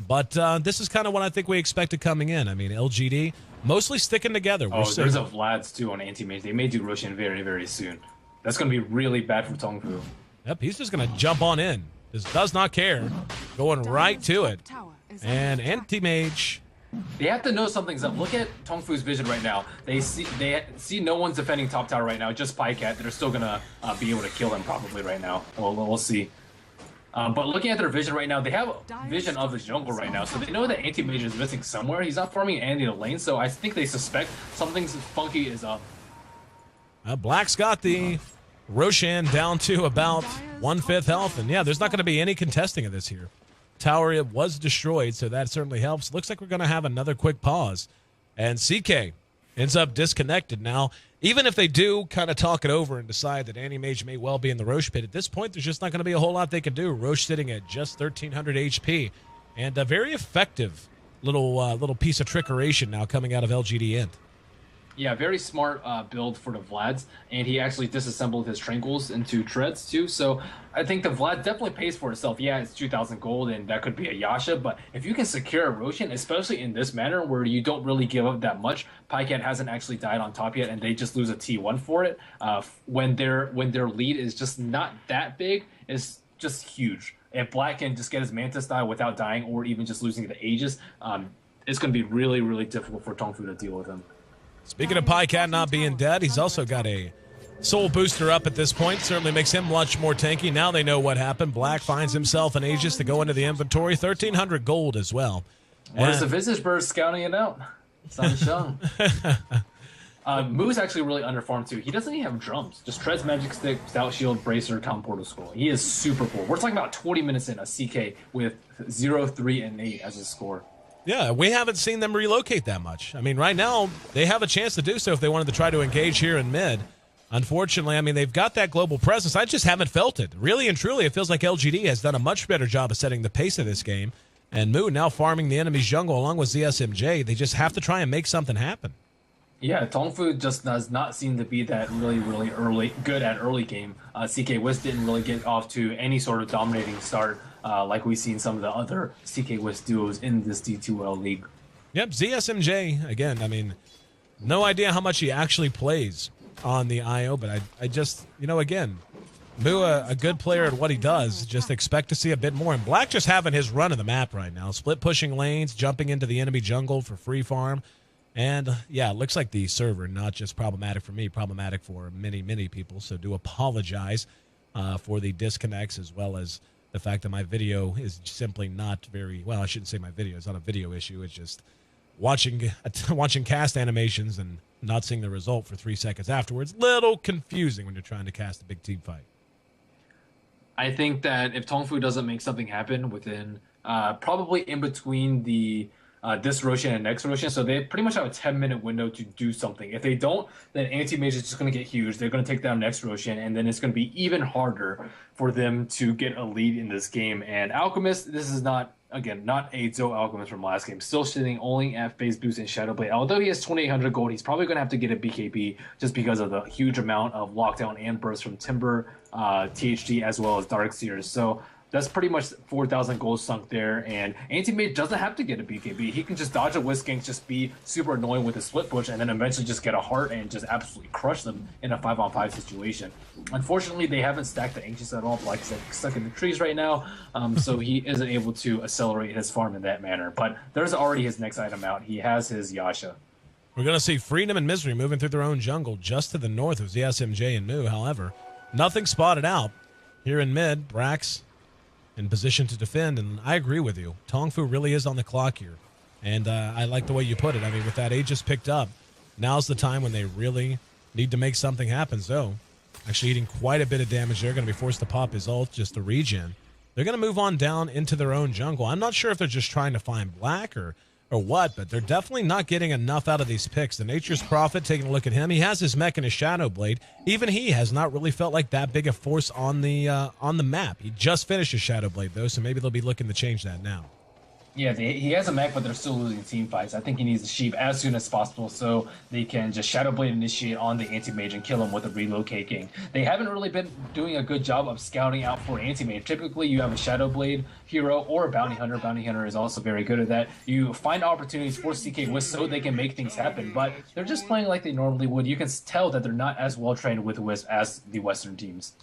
Speaker 2: But this is kind of what I think we expected coming in. I mean, LGD mostly sticking together.
Speaker 3: There's a Vlad's too on anti-mage. They may do Roshan very, very soon. That's going to be really bad for Tongfu.
Speaker 2: Yep, he's just going to jump on in. Just does not care. Going right to it. And anti-mage...
Speaker 3: They have to know something's up. Look at Tongfu's vision right now. They see no one's defending top tower right now. Just Pycat. They're still gonna be able to kill him probably right now. We'll see. But looking at their vision right now, they have vision of the jungle right now, so they know that anti-mage is missing somewhere. He's not farming any of the lane, so I think they suspect something funky is up.
Speaker 2: Black's got the Roshan down to about 1/5 health, and yeah, there's not going to be any contesting of this here. Tower was destroyed, so that certainly helps. Looks like we're going to have another quick pause. And CK ends up disconnected now. Even if they do kind of talk it over and decide that Anti-Mage may well be in the Roche pit, at this point, there's just not going to be a whole lot they can do. Roche sitting at just 1,300 HP. And a very effective little piece of trickeration now coming out of LGD.int.
Speaker 3: Yeah, very smart build for the Vlads, and he actually disassembled his Tranquils into treads too, so I think the Vlad definitely pays for itself. Yeah, it's 2,000 gold, and that could be a Yasha, but if you can secure a Roshan, especially in this manner where you don't really give up that much, Pycat hasn't actually died on top yet, and they just lose a T1 for it, when their lead is just not that big, is just huge. If Black can just get his Mantis die without dying, or even just losing the Aegis, it's going to be really, really difficult for Tongfu to deal with him.
Speaker 2: Speaking of Pycat not being dead, he's also got a soul booster up at this point. Certainly makes him much more tanky. Now they know what happened. Black finds himself an Aegis to go into the inventory. 1,300 gold as well.
Speaker 3: Where's the Visage Bird scouting it out? Sansheng. Moo's actually really underfarmed too. He doesn't even have drums. Just Treads, Magic Stick, Stout Shield, Bracer, Count Portal Skull. He is super cool. We're talking about 20 minutes in, a CK with 0, 3, and 8 as his score.
Speaker 2: Yeah, we haven't seen them relocate that much. I mean, right now, they have a chance to do so if they wanted to try to engage here in mid. Unfortunately, I mean, they've got that global presence. I just haven't felt it. Really and truly, it feels like LGD has done a much better job of setting the pace of this game. And Moo now farming the enemy's jungle along with ZSMJ. They just have to try and make something happen.
Speaker 3: Yeah, Tongfu just does not seem to be that really good at early game. CK Wiz didn't really get off to any sort of dominating start like we've seen some of the other CK Wiz duos in this D2L league.
Speaker 2: Yep, ZSMJ, again, I mean, no idea how much he actually plays on the IO, but I just, again, Moo, a good player at what he does, just expect to see a bit more. And Black just having his run of the map right now. Split pushing lanes, jumping into the enemy jungle for free farm. And, yeah, it looks like the server, not just problematic for me, problematic for many people. So do apologize for the disconnects, as well as the fact that my video is simply not very, well, I shouldn't say my video. It's not a video issue. It's just watching cast animations and not seeing the result for 3 seconds afterwards. Little confusing when you're trying to cast a big team fight.
Speaker 3: I think that if Tongfu doesn't make something happen within probably in between the this Roshan and next Roshan, so they pretty much have a 10-minute window to do something. If they don't, then Anti-Mage is just going to get huge. They're going to take down next Roshan, and then it's going to be even harder for them to get a lead in this game. And Alchemist, this is not a Zoe Alchemist from last game. Still sitting only at phase boost and Shadowblade. Although he has 2,800 gold, he's probably going to have to get a BKB just because of the huge amount of lockdown and burst from Timber, THD, as well as Darkseers. So that's pretty much 4,000 gold sunk there, and Anti-Mage doesn't have to get a BKB. He can just dodge a Whisk Gank, just be super annoying with his split push, and then eventually just get a heart and just absolutely crush them in a 5-on-5 situation. Unfortunately, they haven't stacked the Ancients at all. Black is stuck in the trees right now, so he isn't able to accelerate his farm in that manner. But there's already his next item out. He has his Yasha.
Speaker 2: We're going to see Freedom and Misery moving through their own jungle just to the north of ZSMJ and Moo. However, nothing spotted out here in mid. Brax in position to defend, and I agree with you. Tongfu really is on the clock here, and I like the way you put it. I mean, with that Aegis picked up, now's the time when they really need to make something happen. So, actually eating quite a bit of damage. They're going to be forced to pop his ult just to regen. They're going to move on down into their own jungle. I'm not sure if they're just trying to find Black or what, but they're definitely not getting enough out of these picks. The Nature's Prophet, taking a look at him, he has his mech and his Shadow Blade. Even he has not really felt like that big a force on the map. He just finished his Shadow Blade, though, so maybe they'll be looking to change that now.
Speaker 3: Yeah, he has a mech, but they're still losing team fights. I think he needs the sheep as soon as possible so they can just Shadow Blade initiate on the anti-mage and kill him with a relocating. They haven't really been doing a good job of scouting out for anti-mage. Typically, you have a Shadow Blade hero or a Bounty Hunter. Bounty Hunter is also very good at that. You find opportunities for CK Wisp so they can make things happen, but they're just playing like they normally would. You can tell that they're not as well trained with Wisp as the Western teams.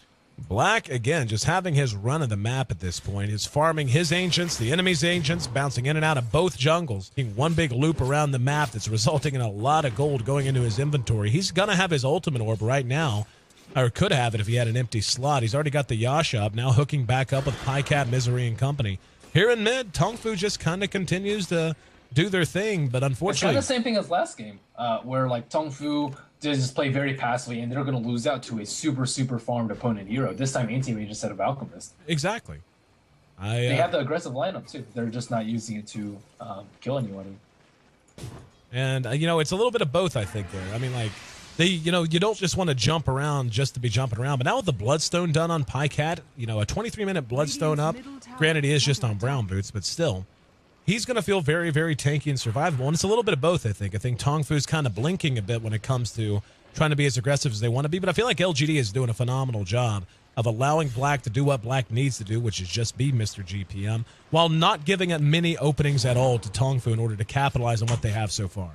Speaker 2: Black, again, just having his run of the map at this point. Is farming his ancients, the enemy's ancients, bouncing in and out of both jungles. Taking one big loop around the map that's resulting in a lot of gold going into his inventory. He's going to have his ultimate orb right now, or could have it if he had an empty slot. He's already got the Yasha up, now hooking back up with Pycat, Misery, and company. Here in mid, Tongfu just kind of continues to do their thing, but unfortunately...
Speaker 3: It's kind of the same thing as last game, where like Tongfu just play very passively, and they're going to lose out to a super farmed opponent hero. This time, anti-mage instead of alchemist.
Speaker 2: Exactly.
Speaker 3: They have the aggressive lineup too. They're just not using it to kill anyone.
Speaker 2: And you know, it's a little bit of both, I think. There, I mean, like you don't just want to jump around just to be jumping around. But now with the Bloodstone done on Pycat, you know, a 23-minute Bloodstone up. Granted, he is just on brown boots, but still. He's going to feel very, very tanky and survivable, and it's a little bit of both, I think. I think Tongfu's kind of blinking a bit when it comes to trying to be as aggressive as they want to be, but I feel like LGD is doing a phenomenal job of allowing Black to do what Black needs to do, which is just be Mr. GPM, while not giving it many openings at all to Tongfu in order to capitalize on what they have so far.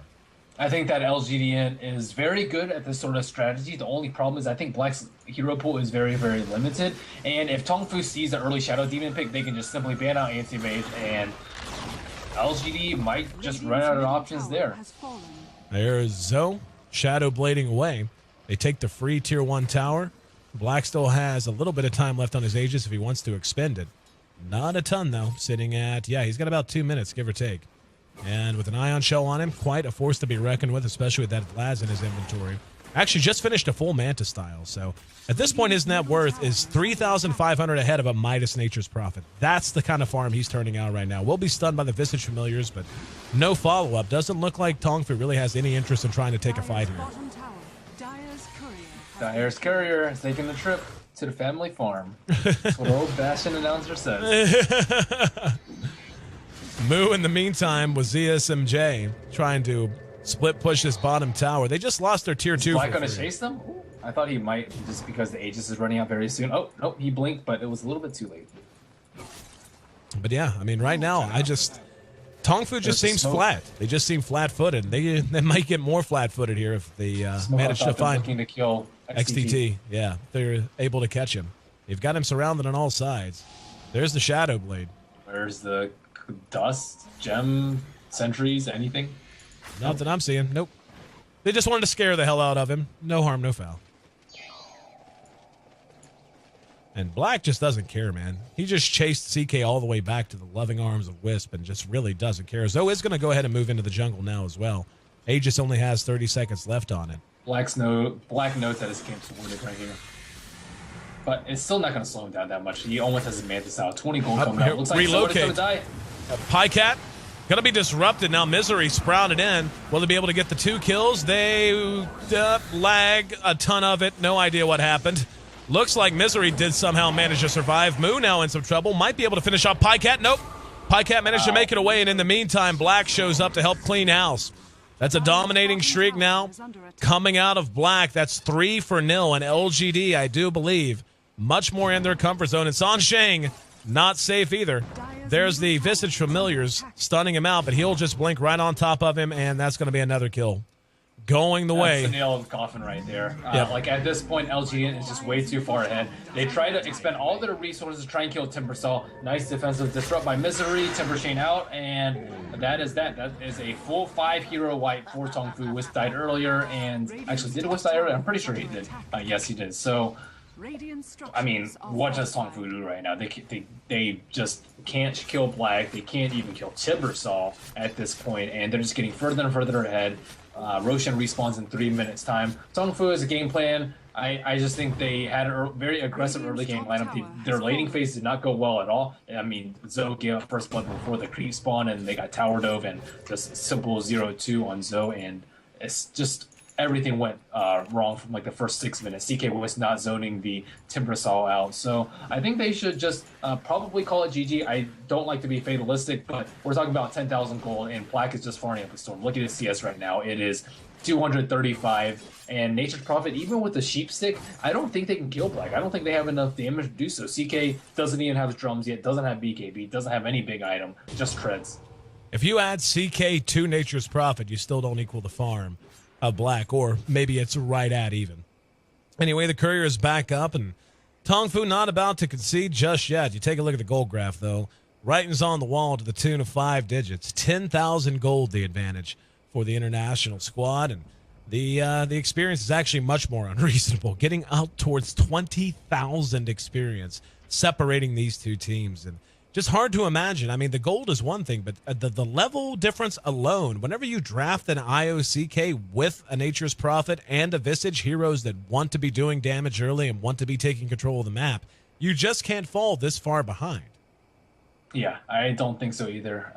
Speaker 3: I think that LGD.int is very good at this sort of strategy. The only problem is I think Black's hero pool is very, very limited, and if Tongfu sees the early Shadow Demon pick, they can just simply ban out anti-mage, and LGD might just run out of options there.
Speaker 2: There's Zoe, Shadow Blading away. They take the free Tier 1 tower. Black still has a little bit of time left on his Aegis if he wants to expend it. Not a ton, though. Sitting at, yeah, he's got about 2 minutes, give or take. And with an Ion Shell on him, quite a force to be reckoned with, especially with that Vlad's in his inventory. Actually, just finished a full Manta style, so at this point, his net worth is 3,500 ahead of a Midas Nature's Prophet. That's the kind of farm he's turning out right now. Will be stunned by the Visage Familiars, but no follow-up. Doesn't look like Tongfu really has any interest in trying to take a fight here.
Speaker 3: Dyer's Courier is taking the trip to the family farm. That's what old Bastion announcer says.
Speaker 2: Moo, in the meantime, with ZSMJ trying to split push this bottom tower. They just lost their Tier 2.
Speaker 3: Is Black going to chase them? Ooh, I thought he might, just because the Aegis is running out very soon. Oh, no, he blinked, but it was a little bit too late.
Speaker 2: But yeah, I mean, right now, Tongfu just seems flat. They just seem flat-footed. They might get more flat-footed here if they manage to find
Speaker 3: looking to kill
Speaker 2: XTT. Yeah, they're able to catch him. They've got him surrounded on all sides. There's the Shadow Blade.
Speaker 3: Where's the dust, gem, sentries, anything?
Speaker 2: Not that I'm seeing. Nope. They just wanted to scare the hell out of him. No harm, no foul. And Black just doesn't care, man. He just chased CK all the way back to the loving arms of Wisp and just really doesn't care. Zoe is going to go ahead and move into the jungle now as well. Aegis only has 30 seconds left on it.
Speaker 3: Black notes that his game's awarded right here. But it's still not going to slow him down that much. He almost has his Mantis out. 20 gold coming out. Looks like somebody's going to die.
Speaker 2: Pycat going to be disrupted now. Misery sprouted in. Will they be able to get the 2 kills? They lag a ton of it. No idea what happened. Looks like Misery did somehow manage to survive. Moo now in some trouble. Might be able to finish off Pycat. Nope. Pycat managed to make it away, and in the meantime, Black shows up to help clean house. That's a dominating streak now coming out of Black. That's 3-0, and LGD, I do believe, much more in their comfort zone. And Sansheng, not safe either. There's the Visage Familiars stunning him out, but he'll just blink right on top of him, and that's going to be another kill. Going the way.
Speaker 3: That's the nail of the coffin right there.
Speaker 2: Yep.
Speaker 3: Like at this point, LGD is just way too far ahead. They try to expend all their resources to try and kill Timbersaw. Nice defensive disrupt by Misery. Timbershane out, and that is that. That is a full 5-hero wipe for Tongfu. Wisp died earlier, and actually, did Wisp die earlier? I'm pretty sure he did. Yes, he did. So
Speaker 1: Radiant
Speaker 3: I mean,
Speaker 1: structures are
Speaker 3: what does
Speaker 1: fortified.
Speaker 3: Tongfu do right now? They just can't kill Black. They can't even kill Timbersaw at this point, and they're just getting further and further ahead. Roshan respawns in 3 minutes time. Tongfu is a game plan. I just think they had a very aggressive early game lineup. Their laning phase did not go well at all. I mean, Zoe gave up first blood before the creep spawn, and they got tower dove and just simple 0-2 on Zoe, and it's just everything went wrong from like the first 6 minutes. CK was not zoning the Timbersaw out, so I think they should just probably call it GG. I don't like to be fatalistic, but we're talking about 10,000 gold, and Black is just farming up the storm. Look at his CS right now; it is 235. And Nature's Prophet, even with the sheep stick, I don't think they can kill Black. I don't think they have enough damage to do so. CK doesn't even have drums yet, doesn't have BKB, doesn't have any big item, just treads.
Speaker 2: If you add CK to Nature's Prophet, you still don't equal the farm of Black, or maybe it's right at even. Anyway, the courier is back up, and Tongfu not about to concede just yet. You take a look at the gold graph, though. Writing's on the wall to the tune of 5 digits. 10,000 gold the advantage for the international squad, and the experience is actually much more unreasonable, getting out towards 20,000 experience separating these two teams. And just hard to imagine. I mean, the gold is one thing, but the level difference alone, whenever you draft an IOCK with a Nature's Prophet and a Visage, heroes that want to be doing damage early and want to be taking control of the map, you just can't fall this far behind.
Speaker 3: Yeah, I don't think so either.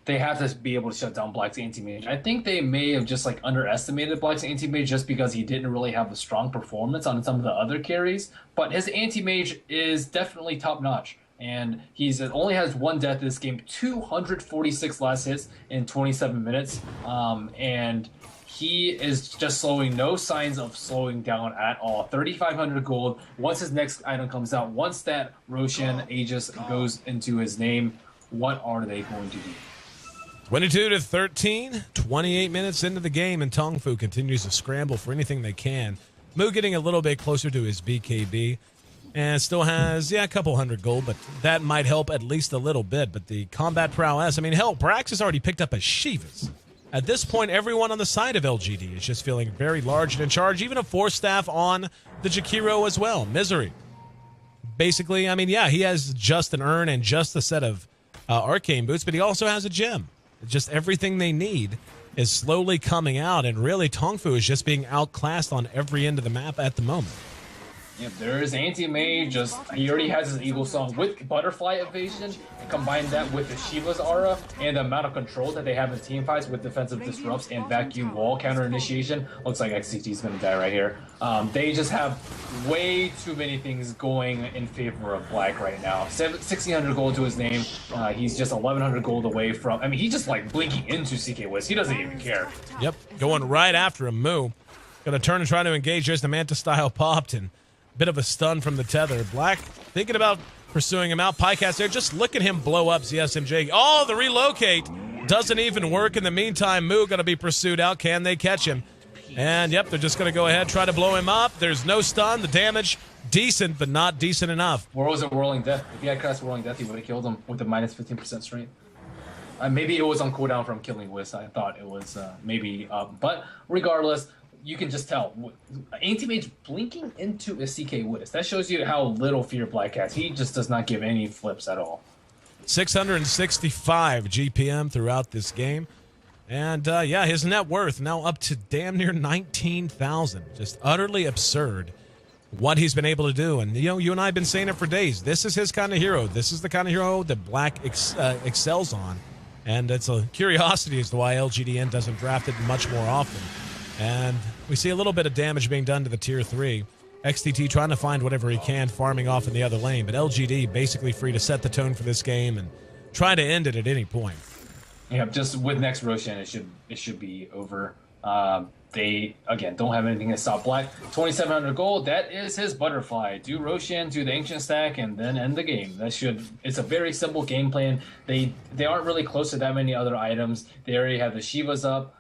Speaker 3: They have to be able to shut down Black's anti-mage. I think they may have just like underestimated Black's anti-mage just because he didn't really have a strong performance on some of the other carries, but his anti-mage is definitely top-notch. And he's only has 1 death this game, 246 last hits in 27 minutes. And he is just slowing, no signs of slowing down at all. 3,500 gold. Once his next item comes out, once that Roshan Aegis goes into his name, what are they going to do?
Speaker 2: 22-13, 28 minutes into the game, and Tongfu continues to scramble for anything they can. Mu getting a little bit closer to his BKB. And still has, a couple hundred gold, but that might help at least a little bit. But the combat prowess, I mean, hell, Brax has already picked up a Shivas. At this point, everyone on the side of LGD is just feeling very large and in charge. Even a 4-staff on the Jakiro as well. Misery. Basically, I mean, yeah, he has just an urn and just a set of arcane boots, but he also has a gem. Just everything they need is slowly coming out, and really, Tongfu is just being outclassed on every end of the map at the moment.
Speaker 3: Yep, there is anti-mage, he already has his Eagle Song with Butterfly Evasion, and combine that with the Shiva's Aura, and the amount of control that they have in team fights with defensive disrupts and vacuum wall counter initiation. Looks like XCT is going to die right here. They just have way too many things going in favor of Black right now. 1,600 gold to his name. He's just 1,100 gold away from, I mean, he's just like blinking into CK Wiz. He doesn't even care.
Speaker 2: Yep, going right after him. Mu going to turn and try to engage. There's the Manta style popped, and bit of a stun from the tether. Black thinking about pursuing him out. Pycast there. Just look at him blow up ZSMJ. Oh, the relocate doesn't even work. In the meantime, Mu going to be pursued out. Can they catch him? And, yep, they're just going to go ahead, try to blow him up. There's no stun. The damage, decent, but not decent enough.
Speaker 3: Where was it Whirling Death? If he had cast Whirling Death, he would have killed him with a minus 15% strength. Maybe it was on cooldown from killing Wiz. I thought it was maybe up. But regardless, you can just tell. Anti-Mage blinking into a CK Wiz. That shows you how little fear Black has. He just does not give any flips at all.
Speaker 2: 665 GPM throughout this game. And, yeah, his net worth now up to damn near 19,000. Just utterly absurd what he's been able to do. And, you know, you and I have been saying it for days. This is his kind of hero. This is the kind of hero that Black excels on. And it's a curiosity as to why LGD.int doesn't draft it much more often. And we see a little bit of damage being done to the Tier 3. XTT trying to find whatever he can, farming off in the other lane. But LGD basically free to set the tone for this game and try to end it at any point.
Speaker 3: Yeah, just with next Roshan, it should be over. They, again, don't have anything to stop Black. 2,700 gold, that is his butterfly. Do Roshan, do the Ancient Stack, and then end the game. It's a very simple game plan. They aren't really close to that many other items. They already have the Shivas up.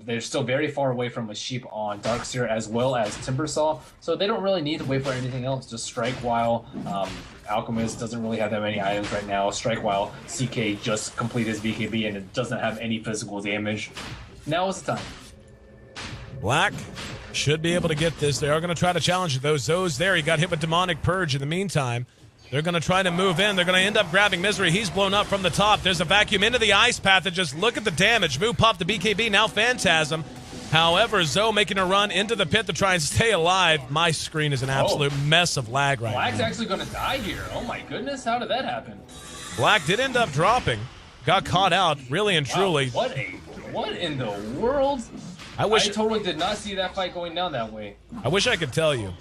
Speaker 3: They're still very far away from a sheep on Darkseer as well as Timbersaw. So they don't really need to wait for anything else. Just strike while Alchemist doesn't really have that many items right now. Strike while CK just completed his BKB and it doesn't have any physical damage. Now is the time.
Speaker 2: Black should be able to get this. They are going to try to challenge it. Those Zoes there. He got hit with Demonic Purge in the meantime. They're going to try to move in. They're going to end up grabbing Misery. He's blown up from the top. There's a vacuum into the ice path, and just look at the damage. Moo popped the BKB, now Phantasm. However, Zoe making a run into the pit to try and stay alive. My screen is an absolute mess of lag right
Speaker 3: Black's
Speaker 2: now.
Speaker 3: actually going to die here. Oh my goodness, how did that happen?
Speaker 2: Black did end up dropping. Got caught out, really and truly.
Speaker 3: Wow, what in the world?
Speaker 2: I
Speaker 3: totally did not see that fight going down that way.
Speaker 2: I wish I could tell you.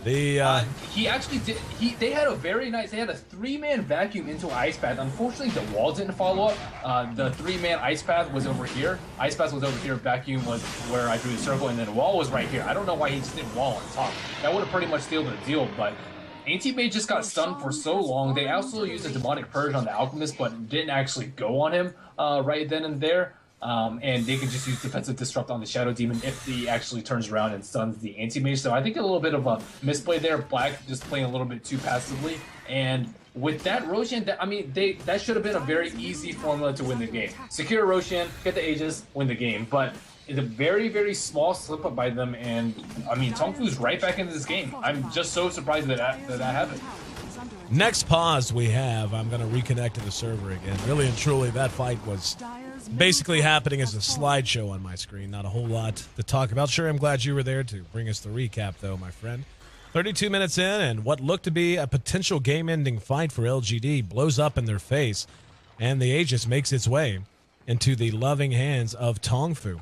Speaker 2: He
Speaker 3: actually did. They had a very nice. They had a 3-man vacuum into an ice path. Unfortunately, the wall didn't follow up. The 3-man ice path was over here. Ice path was over here. Vacuum was where I drew the circle, and then the wall was right here. I don't know why he just didn't wall on top. That would have pretty much sealed the deal. But Anti-Mage just got stunned for so long. They also used a Demonic Purge on the Alchemist, but didn't actually go on him right then and there. And they can just use Defensive Disrupt on the Shadow Demon if he actually turns around and stuns the Anti-Mage. So I think a little bit of a misplay there. Black just playing a little bit too passively. And with that, Roshan, that should have been a very easy formula to win the game. Secure Roshan, get the Aegis, win the game. But it's a very, very small slip-up by them. And, Tongfu's right back into this game. I'm just so surprised that happened.
Speaker 2: Next pause we have, I'm going to reconnect to the server again. Really and truly, that fight was basically happening as a slideshow on my screen. Not a whole lot to talk about. Sure, I'm glad you were there to bring us the recap, though, my friend. 32 minutes in, and what looked to be a potential game-ending fight for LGD blows up in their face, and the Aegis makes its way into the loving hands of Tongfu.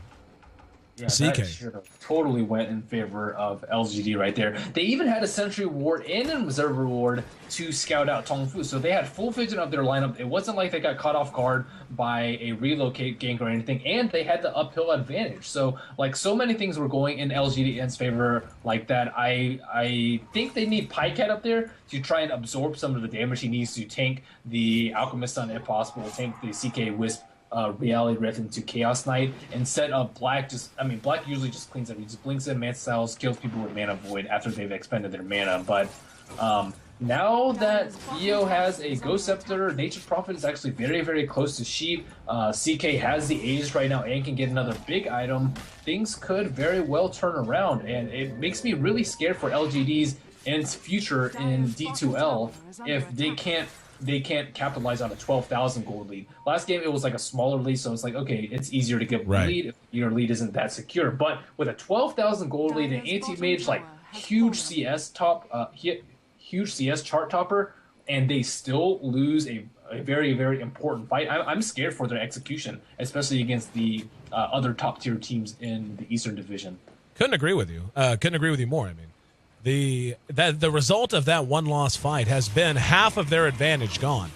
Speaker 3: Yeah,
Speaker 2: CK.
Speaker 3: that should have totally went in favor of LGD right there. They even had a Sentry Ward and an Observer Ward to scout out Tongfu, so they had full vision of their lineup. It wasn't like they got caught off guard by a relocate gank or anything, and they had the uphill advantage. So, so many things were going in LGD's favor like that. I think they need Pycat up there to try and absorb some of the damage he needs to tank the Alchemist Stun if possible, tank the CK Wisp Reality Rift into Chaos Knight, instead of Black Black usually just cleans up. He just blinks in, Manta Styles, kills people with Mana Void after they've expended their mana. But now that EO has a Ghost Scepter, Nature's Prophet is actually very, very close to Sheep. CK has the Aegis right now and can get another big item. Things could very well turn around, and it makes me really scared for LGD's and its future in D2L if they can't capitalize on a 12,000 gold lead. Last game, it was like a smaller lead, so it's like, okay, it's easier to get a lead if your lead isn't that secure. But with a 12,000 gold lead and Anti-Mage, huge CS huge CS chart topper, and they still lose a very, very important fight. I'm scared for their execution, especially against the other top-tier teams in the Eastern Division.
Speaker 2: Couldn't agree with you. Couldn't agree with you more, The result of that one-loss fight has been half of their advantage gone.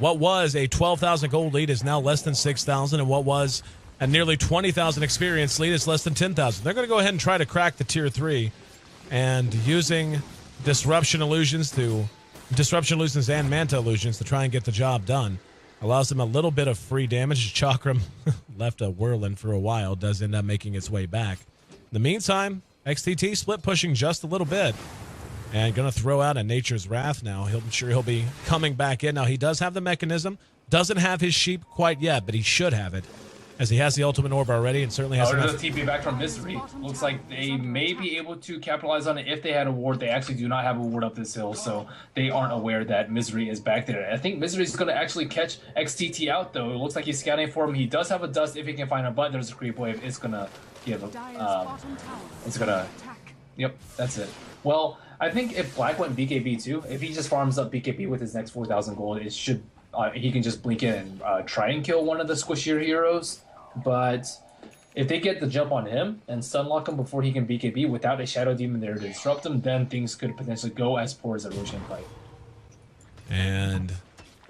Speaker 2: What was a 12,000 gold lead is now less than 6,000, and what was a nearly 20,000 experience lead is less than 10,000. They're going to go ahead and try to crack the Tier 3, and using Disruption Illusions and Manta Illusions to try and get the job done allows them a little bit of free damage. Chakram left a whirling for a while, does end up making its way back. In the meantime, XTT split pushing just a little bit and going to throw out a Nature's Wrath now. I'm sure he'll be coming back in. Now, he does have the mechanism. Doesn't have his Sheep quite yet, but he should have it, as he has the Ultimate Orb already and certainly has
Speaker 3: enough. TP back from Misery. Looks like they may be able to capitalize on it if they had a ward. They actually do not have a ward up this hill, so they aren't aware that Misery is back there. I think Misery is going to actually catch XTT out, though. It looks like he's scouting for him. He does have a Dust if he can find him, but there's a Creep Wave. It's going to give him... Yep, that's it. Well, I think if Black went BKB too, if he just farms up BKB with his next 4,000 gold, it should he can just blink in and try and kill one of the squishier heroes. But if they get the jump on him and stunlock him before he can BKB without a Shadow Demon there to disrupt him, then things could potentially go as poor as a Roshan fight.
Speaker 2: And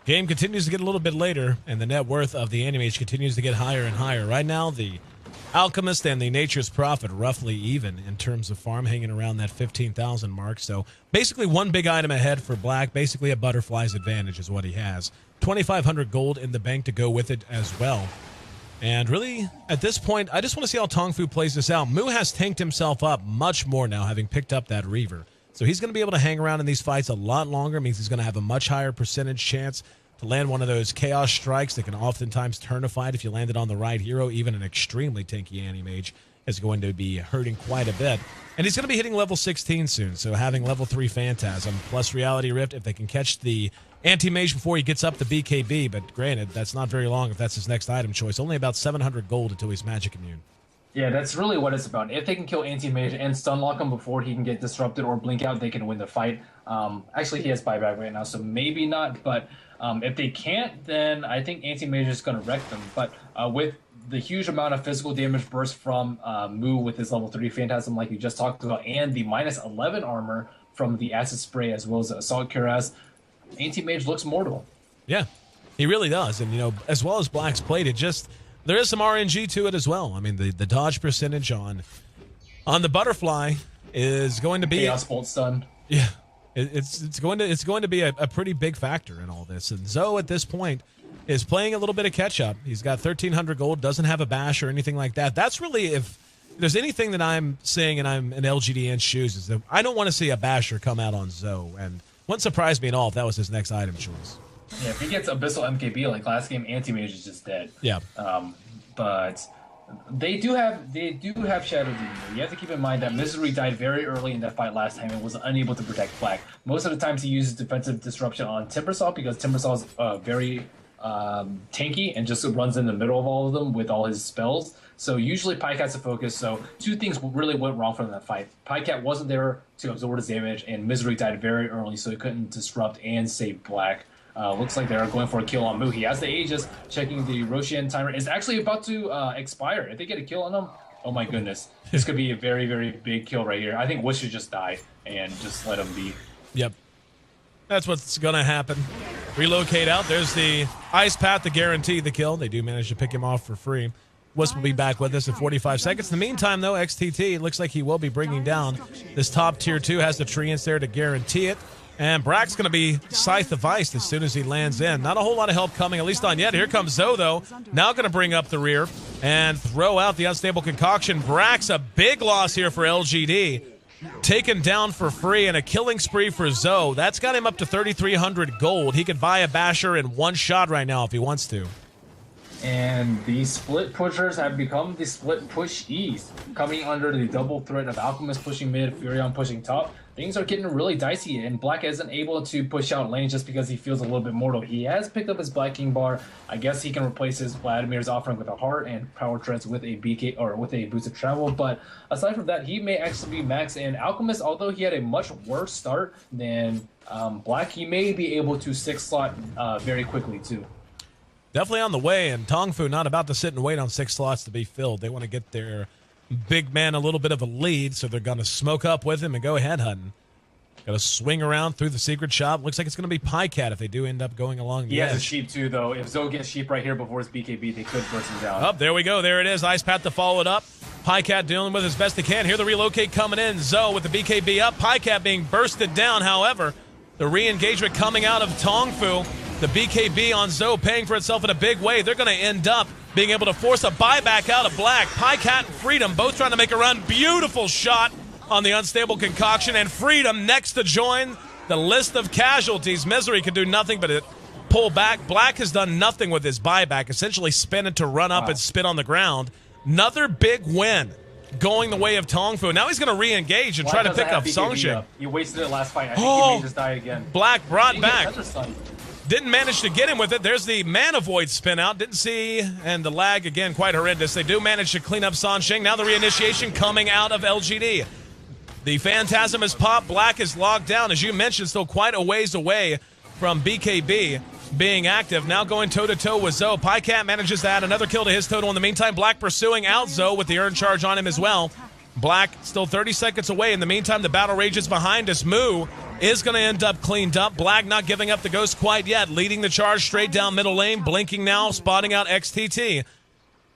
Speaker 2: game continues to get a little bit later, and the net worth of the Anti-Mage continues to get higher and higher. Right now, the Alchemist and the Nature's Prophet roughly even in terms of farm, hanging around that 15,000 mark. So basically one big item ahead for Black, basically a butterfly's advantage is what he has. 2,500 gold in the bank to go with it as well. And really, at this point, I just want to see how Tongfu plays this out. Mu has tanked himself up much more now, having picked up that Reaver. So he's going to be able to hang around in these fights a lot longer. Means he's going to have a much higher percentage chance to land one of those Chaos Strikes that can oftentimes turn a fight if you land it on the right hero, even an extremely tanky Anti-Mage. is going to be hurting quite a bit. And he's going to be hitting level 16 soon, so having level 3 Phantasm plus Reality Rift, if they can catch the Anti-Mage before he gets up to BKB, but granted, that's not very long if that's his next item choice. Only about 700 gold until he's magic immune.
Speaker 3: Yeah, that's really what it's about. If they can kill Anti-Mage and stun lock him before he can get disrupted or blink out, they can win the fight. Actually, he has buyback right now, so maybe not. But if they can't, then I think Anti-Mage is going to wreck them. But with the huge amount of physical damage burst from Mu with his level 3 Phantasm, like you just talked about, and the minus 11 armor from the Acid Spray as well as the Assault Cuirass, Anti-Mage looks mortal.
Speaker 2: Yeah, he really does. And, you know, as well as Black's played, it just... There is some RNG to it as well. I mean, the dodge percentage on the Butterfly is going to be
Speaker 3: Chaos Bolt stun.
Speaker 2: Yeah, it's going to be a pretty big factor in all this. And Zoe at this point is playing a little bit of catch up. He's got 1,300 gold, doesn't have a bash or anything like that. That's really, if there's anything that I'm saying, and I'm in LGD.int shoes, is that I don't want to see a basher come out on Zoe, and wouldn't surprise me at all if that was his next item choice.
Speaker 3: Yeah, if he gets Abyssal MKB like last game, Anti-Mage is just dead.
Speaker 2: Yeah.
Speaker 3: But they do have Shadow Demon. You have to keep in mind that Misery died very early in that fight last time and was unable to protect Black. Most of the times he uses defensive disruption on Timbersaw because Timbersaw is very tanky and just runs in the middle of all of them with all his spells. So usually Pycat's a focus. So two things really went wrong from that fight. Pycat wasn't there to absorb his damage, and Misery died very early, so he couldn't disrupt and save Black. Looks like they're going for a kill on Mu. He has the Aegis, checking the Roshan timer. It's actually about to expire. If they get a kill on him, oh my goodness. This could be a very, very big kill right here. I think Wish should just die and just let him be.
Speaker 2: Yep. That's what's going to happen. Relocate out. There's the Ice Path to guarantee the kill. They do manage to pick him off for free. Wisp will be back with us in 45 seconds. In the meantime, though, XTT looks like he will be bringing down this top tier 2. Has the Treants there to guarantee it. And Brack's going to be Scythe of Ice as soon as he lands in. Not a whole lot of help coming, at least on yet. Here comes Zoe, though. Now going to bring up the rear and throw out the Unstable Concoction. Brack's a big loss here for LGD. Taken down for free and a killing spree for Zoe. That's got him up to 3,300 gold. He could buy a basher in one shot right now if he wants to.
Speaker 3: And the split pushers have become the split pushies, coming under the double threat of Alchemist pushing mid, Furion pushing top. Things are getting really dicey, and Black isn't able to push out lane just because he feels a little bit mortal. He has picked up his Black King bar. I guess he can replace his Vladimir's offering with a heart and power treads with a BK or with a boost of travel. But aside from that, he may actually be max. And Alchemist, although he had a much worse start than Black, he may be able to 6-slot very quickly too.
Speaker 2: Definitely on the way, and Tongfu not about to sit and wait on 6 slots to be filled. They want to get their big man a little bit of a lead, so they're going to smoke up with him and go head hunting. Got to swing around through the secret shop. Looks like it's going to be Pycat if they do end up going along the edge.
Speaker 3: He has a sheep too, though. If Zoe gets sheep right here before his BKB, they could burst him down.
Speaker 2: Up, there we go. There it is. Ice Path to follow it up. Pycat dealing with as best he can. Here the relocate coming in. Zoe with the BKB up. Pycat being bursted down, however. The re-engagement coming out of Tongfu. The BKB on Zoe paying for itself in a big way. They're going to end up being able to force a buyback out of Black. Pycat and Freedom both trying to make a run. Beautiful shot on the Unstable Concoction. And Freedom next to join the list of casualties. Misery could do nothing but pull back. Black has done nothing with his buyback. Essentially spin it to run up and spit on the ground. Another big win going the way of Tongfu. Now he's going to re-engage and try to pick up Songxing.
Speaker 3: He wasted it last fight. I think he may just die again.
Speaker 2: Black brought back. Didn't manage to get him with it. There's the Mana Void spin out. Didn't see, and the lag again quite horrendous. They do manage to clean up Songxing. Now the reinitiation coming out of LGD. The Phantasm is popped. Black is logged down. As you mentioned, still quite a ways away from BKB being active. Now going toe-to-toe with Zoe. Pycat manages to add another kill to his total. In the meantime, Black pursuing out Zoe with the earn charge on him as well. Black still 30 seconds away. In the meantime, the battle rages behind us. Mu is going to end up cleaned up. Black not giving up the ghost quite yet. Leading the charge straight down middle lane. Blinking now, spotting out XTT.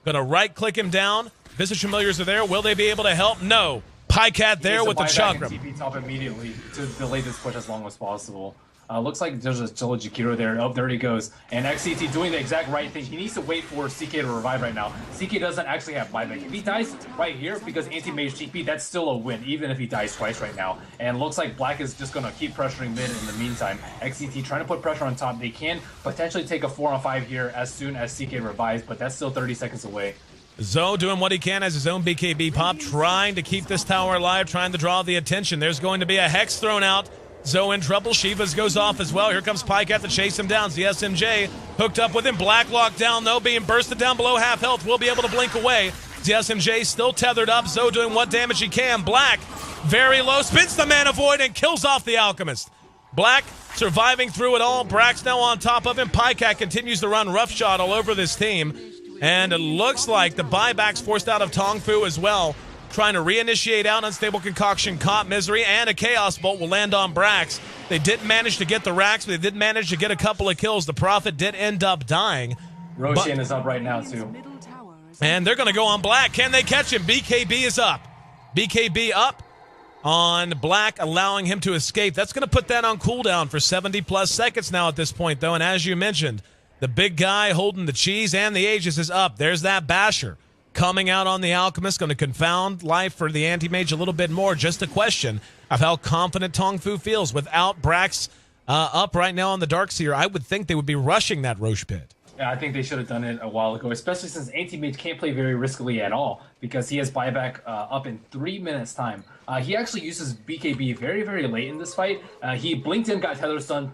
Speaker 2: Going to right-click him down. Visage Familiars are there. Will they be able to help? No. Pycat there with the chakra.
Speaker 3: TP top immediately to delay this push as long as possible. Looks like there's a still a Jakiro there. Oh, there he goes. And XCT doing the exact right thing. He needs to wait for CK to revive right now. CK doesn't actually have buyback. If he dies right here because anti-mage TP, that's still a win, even if he dies twice right now. And looks like Black is just going to keep pressuring mid in the meantime. XCT trying to put pressure on top. They can potentially take a 4-on-5 here as soon as CK revives, but that's still 30 seconds away.
Speaker 2: Zoe doing what he can as his own BKB pop, trying to keep this tower alive, trying to draw the attention. There's going to be a Hex thrown out. Zoe in trouble. Shiva's goes off as well. Here comes Pycat to chase him down. ZSMJ hooked up with him. Black locked down, though, being bursted down below half health. Will be able to blink away. ZSMJ still tethered up. Zoe doing what damage he can. Black, very low, spins the Mana Void and kills off the Alchemist. Black surviving through it all. Brax now on top of him. Pycat continues to run roughshod all over this team. And it looks like the buyback's forced out of Tongfu as well. Trying to reinitiate out Unstable Concoction, caught Misery, and a Chaos Bolt will land on Brax. They didn't manage to get the racks, but they did manage to get a couple of kills. The Prophet did end up dying.
Speaker 3: Roshan is up right now, too.
Speaker 2: And they're going to go on Black. Can they catch him? BKB is up. BKB up on Black, allowing him to escape. That's going to put that on cooldown for 70-plus seconds now at this point, though. And as you mentioned, the big guy holding the cheese and the Aegis is up. There's that Basher coming out on the Alchemist, going to confound life for the Anti-Mage a little bit more. Just a question of how confident Tongfu feels. Without Brax up right now on the Darkseer, I would think they would be rushing that Roche Pit.
Speaker 3: Yeah, I think they should have done it a while ago, especially since Anti-Mage can't play very riskily at all because he has buyback up in 3 minutes' time. He actually uses BKB very, very late in this fight. He blinked in, got Tether stunned,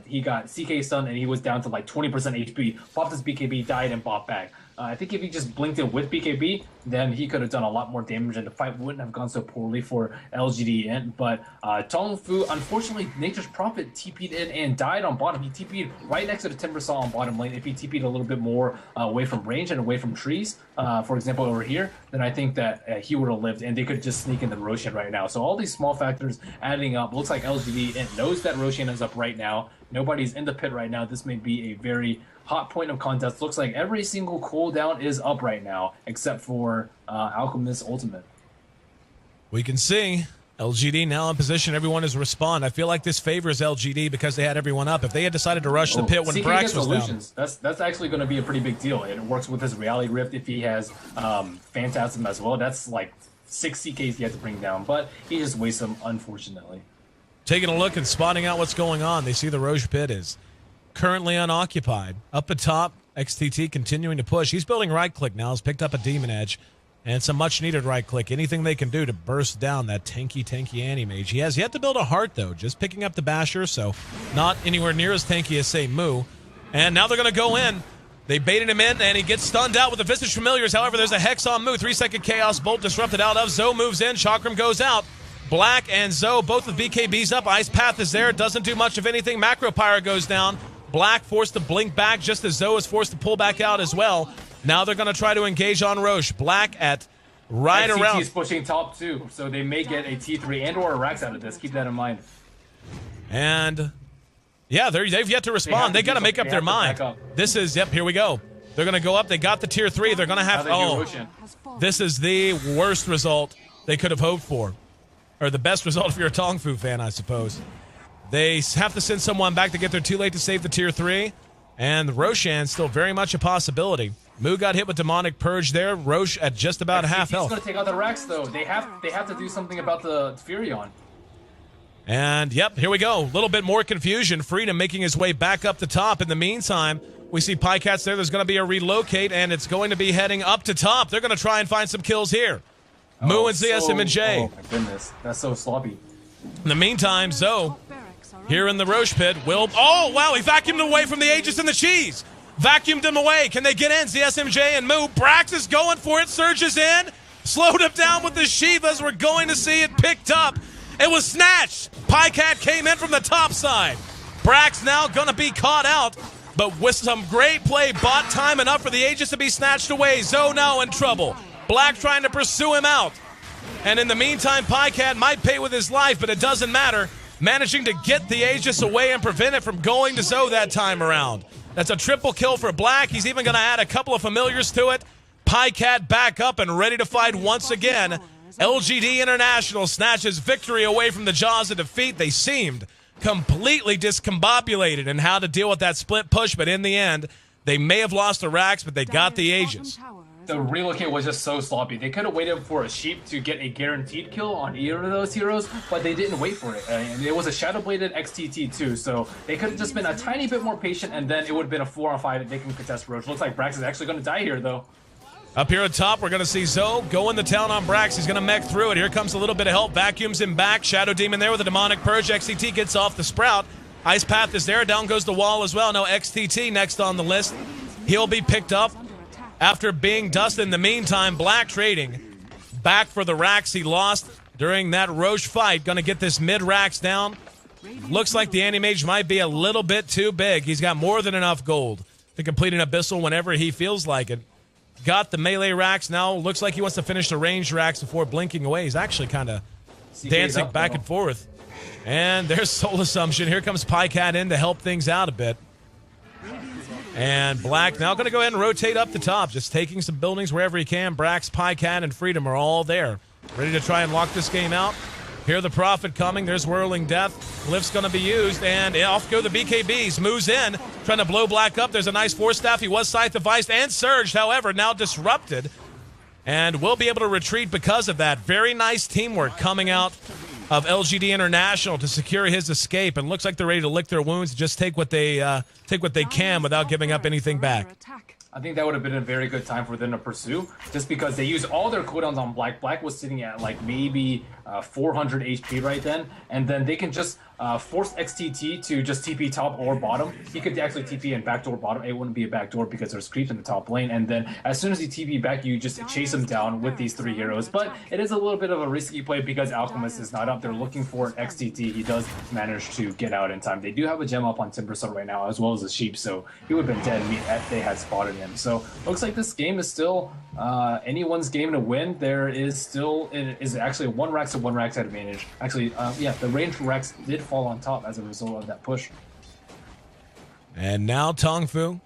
Speaker 3: he got CK stunned, and he was down to like 20% HP. Popped his BKB, died, and bought back. I think if he just blinked in with BKB, then he could have done a lot more damage, and the fight wouldn't have gone so poorly for LGD.int. But Tongfu, unfortunately, Nature's Prophet TP'd in and died on bottom. He TP'd right next to the Timbersaw on bottom lane. If he TP'd a little bit more away from range and away from trees, for example, over here, then I think that he would have lived, and they could just sneak in the Roshan right now. So all these small factors adding up. Looks like LGD.int knows that Roshan is up right now. Nobody's in the pit right now. This may be a very hot point of contest. Looks like every single cooldown is up right now, except for Alchemist Ultimate.
Speaker 2: We can see LGD now in position. Everyone is respond. I feel like this favors LGD because they had everyone up. If they had decided to rush the pit when Brax was down,
Speaker 3: that's actually going to be a pretty big deal. It works with his Reality Rift if he has Phantasm as well. That's like 6 CKs he had to bring down, but he just wastes them, unfortunately.
Speaker 2: Taking a look and spotting out what's going on, they see the Roche Pit is currently unoccupied. Up atop, XTT continuing to push. He's building right-click now. He's picked up a Demon Edge and some much-needed right-click. Anything they can do to burst down that tanky Anti-Mage. He has yet to build a heart, though. Just picking up the Basher, so not anywhere near as tanky as, say, Moo. And now they're going to go in. They baited him in, and he gets stunned out with the Visage Familiars. However, there's a Hex on Moo. 3-second Chaos Bolt disrupted out of. Zoe moves in. Chakram goes out. Black and Zoe, both with BKBs up. Ice Path is there. Doesn't do much of anything. Macro Pyre goes down. Black forced to blink back just as Zoe is forced to pull back out as well. Now they're going to try to engage on Roche. Black at right
Speaker 3: XTT
Speaker 2: around.
Speaker 3: is pushing top 2, so they may get a T3 and or a Rax out of this. Keep that in mind.
Speaker 2: And yeah, they've yet to respond. They got to make up their mind. This is, yep, here we go. They're going to go up. They got the tier 3. They're going to have, this is the worst result they could have hoped for. Or the best result if you're a Tongfu fan, I suppose. They have to send someone back to get there too late to save the tier 3. And Roshan's still very much a possibility. Moo got hit with Demonic Purge there. Roche at just about half health.
Speaker 3: He's going to take out the Rax, though. They have to do something about the Furion.
Speaker 2: And, yep, here we go. A little bit more confusion. Freedom making his way back up the top. In the meantime, we see Pycats there. There's going to be a relocate, and it's going to be heading up to top. They're going to try and find some kills here. Moo and ZSM and J.
Speaker 3: Oh, my goodness. That's so sloppy.
Speaker 2: In the meantime, Zoe, here in the Roche Pit, will... Oh, wow, he vacuumed away from the Aegis and the cheese. Vacuumed him away. Can they get in? ZSMJ and Moo. Brax is going for it. Surges in. Slowed him down with the sheath as we're going to see it picked up. It was snatched. Pycat came in from the top side. Brax now going to be caught out. But with some great play, bought time enough for the Aegis to be snatched away. Zoe now in trouble. Black trying to pursue him out. And in the meantime, Pycat might pay with his life, but it doesn't matter. Managing to get the Aegis away and prevent it from going to Zoe that time around. That's a triple kill for Black. He's even going to add a couple of familiars to it. Pycat back up and ready to fight once again. LGD International snatches victory away from the jaws of defeat. They seemed completely discombobulated in how to deal with that split push, but in the end, they may have lost the racks, but they got the Aegis.
Speaker 3: The relocate was just so sloppy. They could have waited for a sheep to get a guaranteed kill on either of those heroes, but they didn't wait for it. And it was a Shadow-Bladed XTT too, so they could have just been a tiny bit more patient, and then it would have been a 4-on-5 that they can contest Roche. Looks like Brax is actually going to die here, though.
Speaker 2: Up here at top, we're going to see Zoe going to town on Brax. He's going to mech through it. Here comes a little bit of help. Vacuums him back. Shadow Demon there with a Demonic Purge. XTT gets off the Sprout. Ice Path is there. Down goes the wall as well. No, XTT next on the list. He'll be picked up after being dusted. In the meantime, Black trading back for the racks he lost during that Roche fight. Going to get this mid-racks down. Looks like the Anti-Mage might be a little bit too big. He's got more than enough gold to complete an Abyssal whenever he feels like it. Got the melee racks now. Looks like he wants to finish the ranged racks before blinking away. He's actually kind of dancing back and forth. And there's Soul Assumption. Here comes Pycat in to help things out a bit. And Black now going to go ahead and rotate up the top, just taking some buildings wherever he can. Brax, Pycat, and Freedom are all there, ready to try and lock this game out. Hear the Prophet coming. There's Whirling Death. Lift's going to be used, and off go the BKBs. Moves in, trying to blow Black up. There's a nice Force Staff. He was Scythe Devised and Surged, however, now disrupted. And will be able to retreat because of that. Very nice teamwork coming out of LGD International to secure his escape. And looks like they're ready to lick their wounds, just take what they can without giving up anything back.
Speaker 3: I think that would have been a very good time for them to pursue, just because they used all their cooldowns on Black. Black was sitting at like maybe 400 HP right then, and then they can just force XTT to just TP top or bottom. He could actually TP and backdoor bottom. It wouldn't be a backdoor because there's creeps in the top lane, and then as soon as he TP back, you just chase him down with these 3 heroes. But it is a little bit of a risky play because Alchemist is not up. They're looking for an XTT. He does manage to get out in time. They do have a gem up on Timbersaw right now, as well as a sheep, so he would have been dead meat if they had spotted him. So looks like this game is still anyone's game to win. There is still, it is actually a 1 racks to 1 racks advantage. Actually, yeah, the ranged racks did fall on top as a result of that push.
Speaker 2: And now Tongfu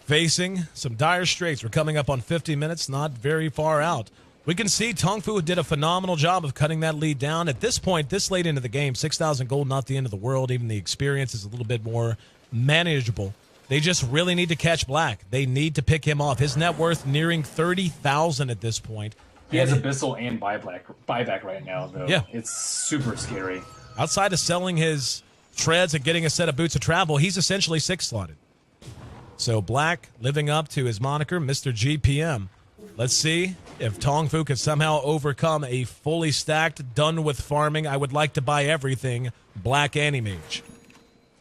Speaker 2: facing some dire straits. We're coming up on 50 minutes, not very far out. We can see Tongfu did a phenomenal job of cutting that lead down. At this point, this late into the game, 6,000 gold, not the end of the world. Even the experience is a little bit more manageable. They just really need to catch Black. They need to pick him off. His net worth nearing 30,000 at this point.
Speaker 3: He has Abyssal and buyback right now, though.
Speaker 2: Yeah.
Speaker 3: It's super scary.
Speaker 2: Outside of selling his treads and getting a set of boots of travel, he's essentially 6-slotted. So Black living up to his moniker, Mr. GPM. Let's see if Tongfu can somehow overcome a fully stacked, done with farming, I would like to buy everything, Black Anti-Mage.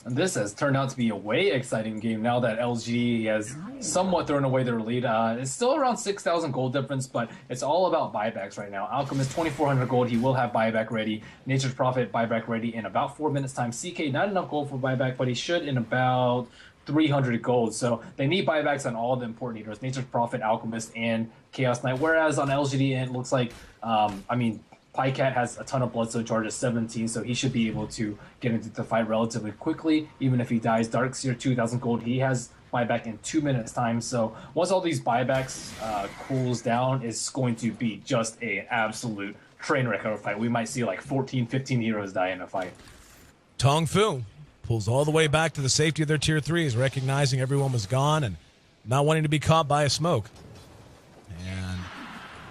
Speaker 3: And this has turned out to be a way exciting game now that LG has somewhat thrown away their lead. It's still around 6,000 gold difference, but it's all about buybacks right now. Alchemist, 2,400 gold. He will have buyback ready. Nature's Prophet, buyback ready in about 4 minutes time. CK, not enough gold for buyback, but he should in about 300 gold. So they need buybacks on all the important heroes. Nature's Prophet, Alchemist, and Chaos Knight. Whereas on LGD, it looks like, Pycat has a ton of Bloodstone charges, 17, so he should be able to get into the fight relatively quickly, even if he dies. Darkseer, 2,000 gold, he has buyback in 2 minutes time, so once all these buybacks cools down, it's going to be just an absolute train wreck of a fight. We might see like 14, 15 heroes die in a fight.
Speaker 2: Tongfu pulls all the way back to the safety of their tier 3s, recognizing everyone was gone and not wanting to be caught by a smoke. And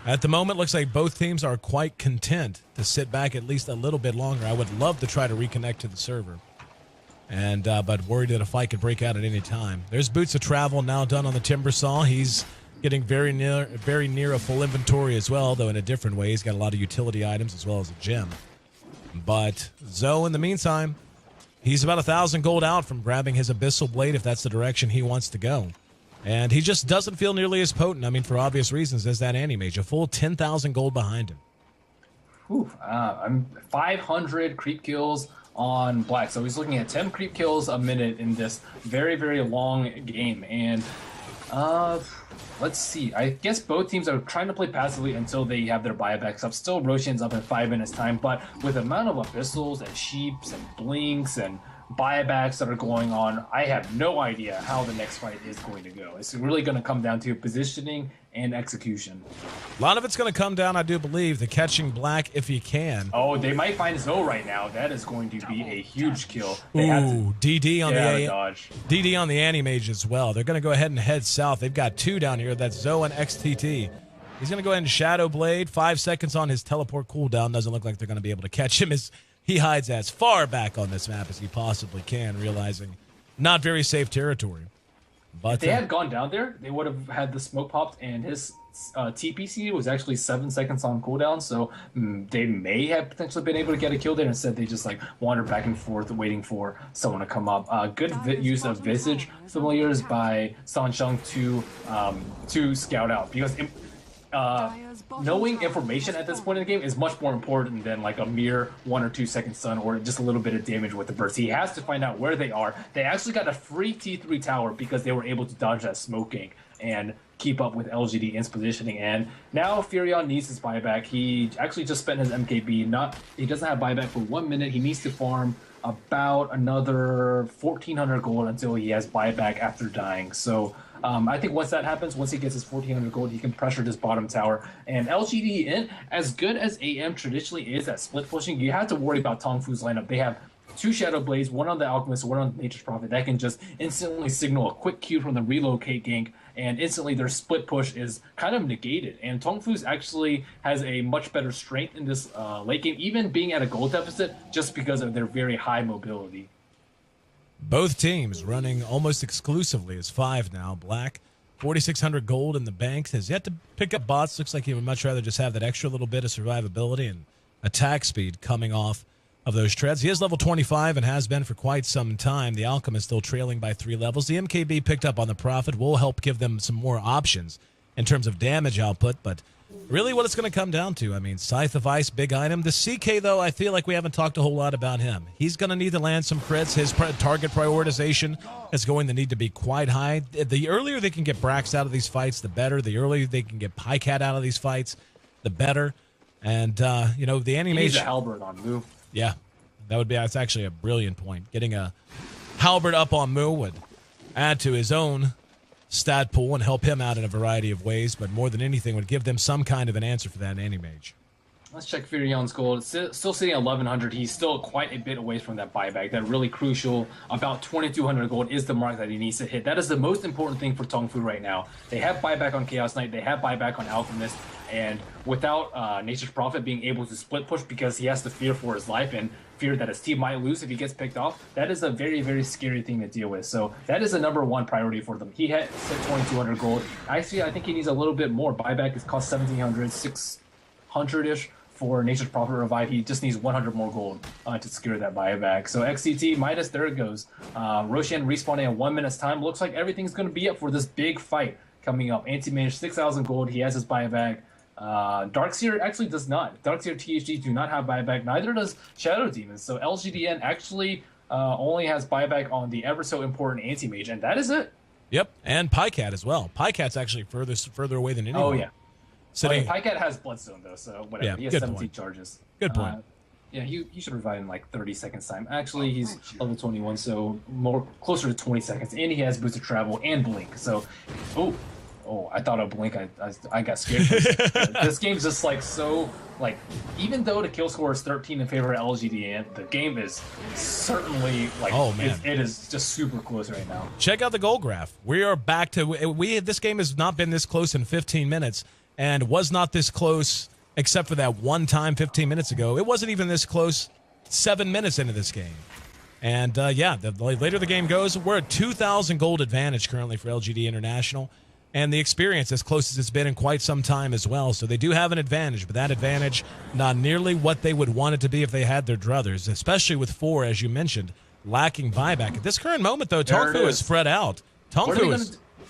Speaker 2: at the moment, looks like both teams are quite content to sit back at least a little bit longer. I would love to try to reconnect to the server, and but worried that a fight could break out at any time. There's Boots of Travel now done on the Timbersaw. He's getting very near a full inventory as well, though in a different way. He's got a lot of utility items as well as a gem. But Zoe, in the meantime, he's about 1,000 gold out from grabbing his Abyssal Blade if that's the direction he wants to go. And he just doesn't feel nearly as potent, I mean, for obvious reasons, as that Anti-Mage. A full 10,000 gold behind him.
Speaker 3: I'm 500 creep kills on Black. So he's looking at 10 creep kills a minute in this very, very long game. And let's see. I guess both teams are trying to play passively until they have their buybacks up. Still, Roshan's up in 5 minutes time. But with the amount of Abyssals and Sheeps and Blinks and buybacks that are going on, I have no idea how the next fight is going to go. It's really going to come down to positioning and execution.
Speaker 2: A lot of it's going to come down, I do believe, to catching Black if you can.
Speaker 3: Oh, they might find Zoe right now. That is going to be a huge kill.
Speaker 2: They DD on the
Speaker 3: dodge.
Speaker 2: DD on the Anti-Mage as well. They're going to go ahead and head south. They've got 2 down here. That's Zoe and XTT. He's going to go ahead and Shadow Blade. 5 seconds on his teleport cooldown. Doesn't look like they're going to be able to catch him as he hides as far back on this map as he possibly can, realizing not very safe territory. But
Speaker 3: if they had gone down there, they would have had the smoke popped, and his TPC was actually 7 seconds on cooldown, so they may have potentially been able to get a kill there. Instead, they just like wandered back and forth, waiting for someone to come up. Good use of Visage Familiars by Sansheng to scout out, because knowing information at this point in the game is much more important than like a mere 1 or 2 second stun or just a little bit of damage with the burst. He has to find out where they are. They actually got a free T3 tower because they were able to dodge that smoking and keep up with LGD.int's positioning. And now Furion needs his buyback. He actually just spent his MKB. He doesn't have buyback for 1 minute. He needs to farm about another 1,400 gold until he has buyback after dying. So I think once that happens, once he gets his 1,400 gold, he can pressure this bottom tower. And LGD.int, as good as AM traditionally is at split pushing, you have to worry about Tongfu's lineup. They have 2 Shadow Blades, one on the Alchemist, one on Nature's Prophet, that can just instantly signal a quick Q from the relocate gank, and instantly their split push is kind of negated. And Tongfu's actually has a much better strength in this late game, even being at a gold deficit, just because of their very high mobility.
Speaker 2: Both teams running almost exclusively as 5 now. Black, 4,600 gold in the bank, has yet to pick up bots. Looks like he would much rather just have that extra little bit of survivability and attack speed coming off of those treads. He is level 25 and has been for quite some time. The Alchemist still trailing by 3 levels. The MKB picked up on the Prophet will help give them some more options in terms of damage output, but really what it's going to come down to, I mean, Scythe of Ice, big item. The CK, though, I feel like we haven't talked a whole lot about him. He's going to need to land some crits. His target prioritization is going to need to be quite high. The earlier they can get Brax out of these fights, the better. The earlier they can get Pycat out of these fights, the better. And, you know, the animation...
Speaker 3: He needs a halberd on move.
Speaker 2: Yeah, that's actually a brilliant point. Getting a halberd up on Mu would add to his own stat pool and help him out in a variety of ways, but more than anything would give them some kind of an answer for that anti-mage.
Speaker 3: Let's check Furion's gold. It's still sitting at 1,100. He's still quite a bit away from that buyback. That really crucial, about 2,200 gold is the mark that he needs to hit. That is the most important thing for Tongfu right now. They have buyback on Chaos Knight. They have buyback on Alchemist. And without Nature's Prophet being able to split push because he has to fear for his life and fear that his team might lose if he gets picked off, that is a very, very scary thing to deal with. So that is the #1 priority for them. He had 2,200 gold. Actually, I think he needs a little bit more. Buyback is cost 1,700, 600-ish for Nature's Prophet Revive. He just needs 100 more gold to secure that buyback. So XCT, Midas, there it goes. Roshan respawning in 1 minute's time. Looks like everything's going to be up for this big fight coming up. Anti-Mage, 6,000 gold. He has his buyback. Darkseer actually does not. Darkseer THG do not have buyback. Neither does Shadow Demons. So LGDN actually only has buyback on the ever so important Anti-Mage, and that is it.
Speaker 2: Yep, and Pycat as well. Pycat's actually further away than anyone.
Speaker 3: Oh, yeah.
Speaker 2: Sitting...
Speaker 3: Pycat has Bloodstone, though, so whatever.
Speaker 2: Yeah,
Speaker 3: he has 17 charges.
Speaker 2: Good point.
Speaker 3: Yeah, he should revive in like 30 seconds time. Actually, he's level 21, so closer to 20 seconds. And he has boosted travel and blink. So, oh, I thought of blink. I got scared. This game's just like so, like, even though the kill score is 13 in favor of LGD, the game is certainly like,
Speaker 2: oh man,
Speaker 3: it is just super close right now.
Speaker 2: Check out the goal graph. We are back to this game has not been this close in 15 minutes, and was not this close except for that one time 15 minutes ago. It wasn't even this close 7 minutes into this game. And yeah, the later the game goes, we're at 2,000 gold advantage currently for LGD International. And the experience as close as it's been in quite some time as well. So they do have an advantage, but that advantage not nearly what they would want it to be if they had their druthers, especially with 4, as you mentioned, lacking buyback. At this current moment, though, Tongfu is spread out.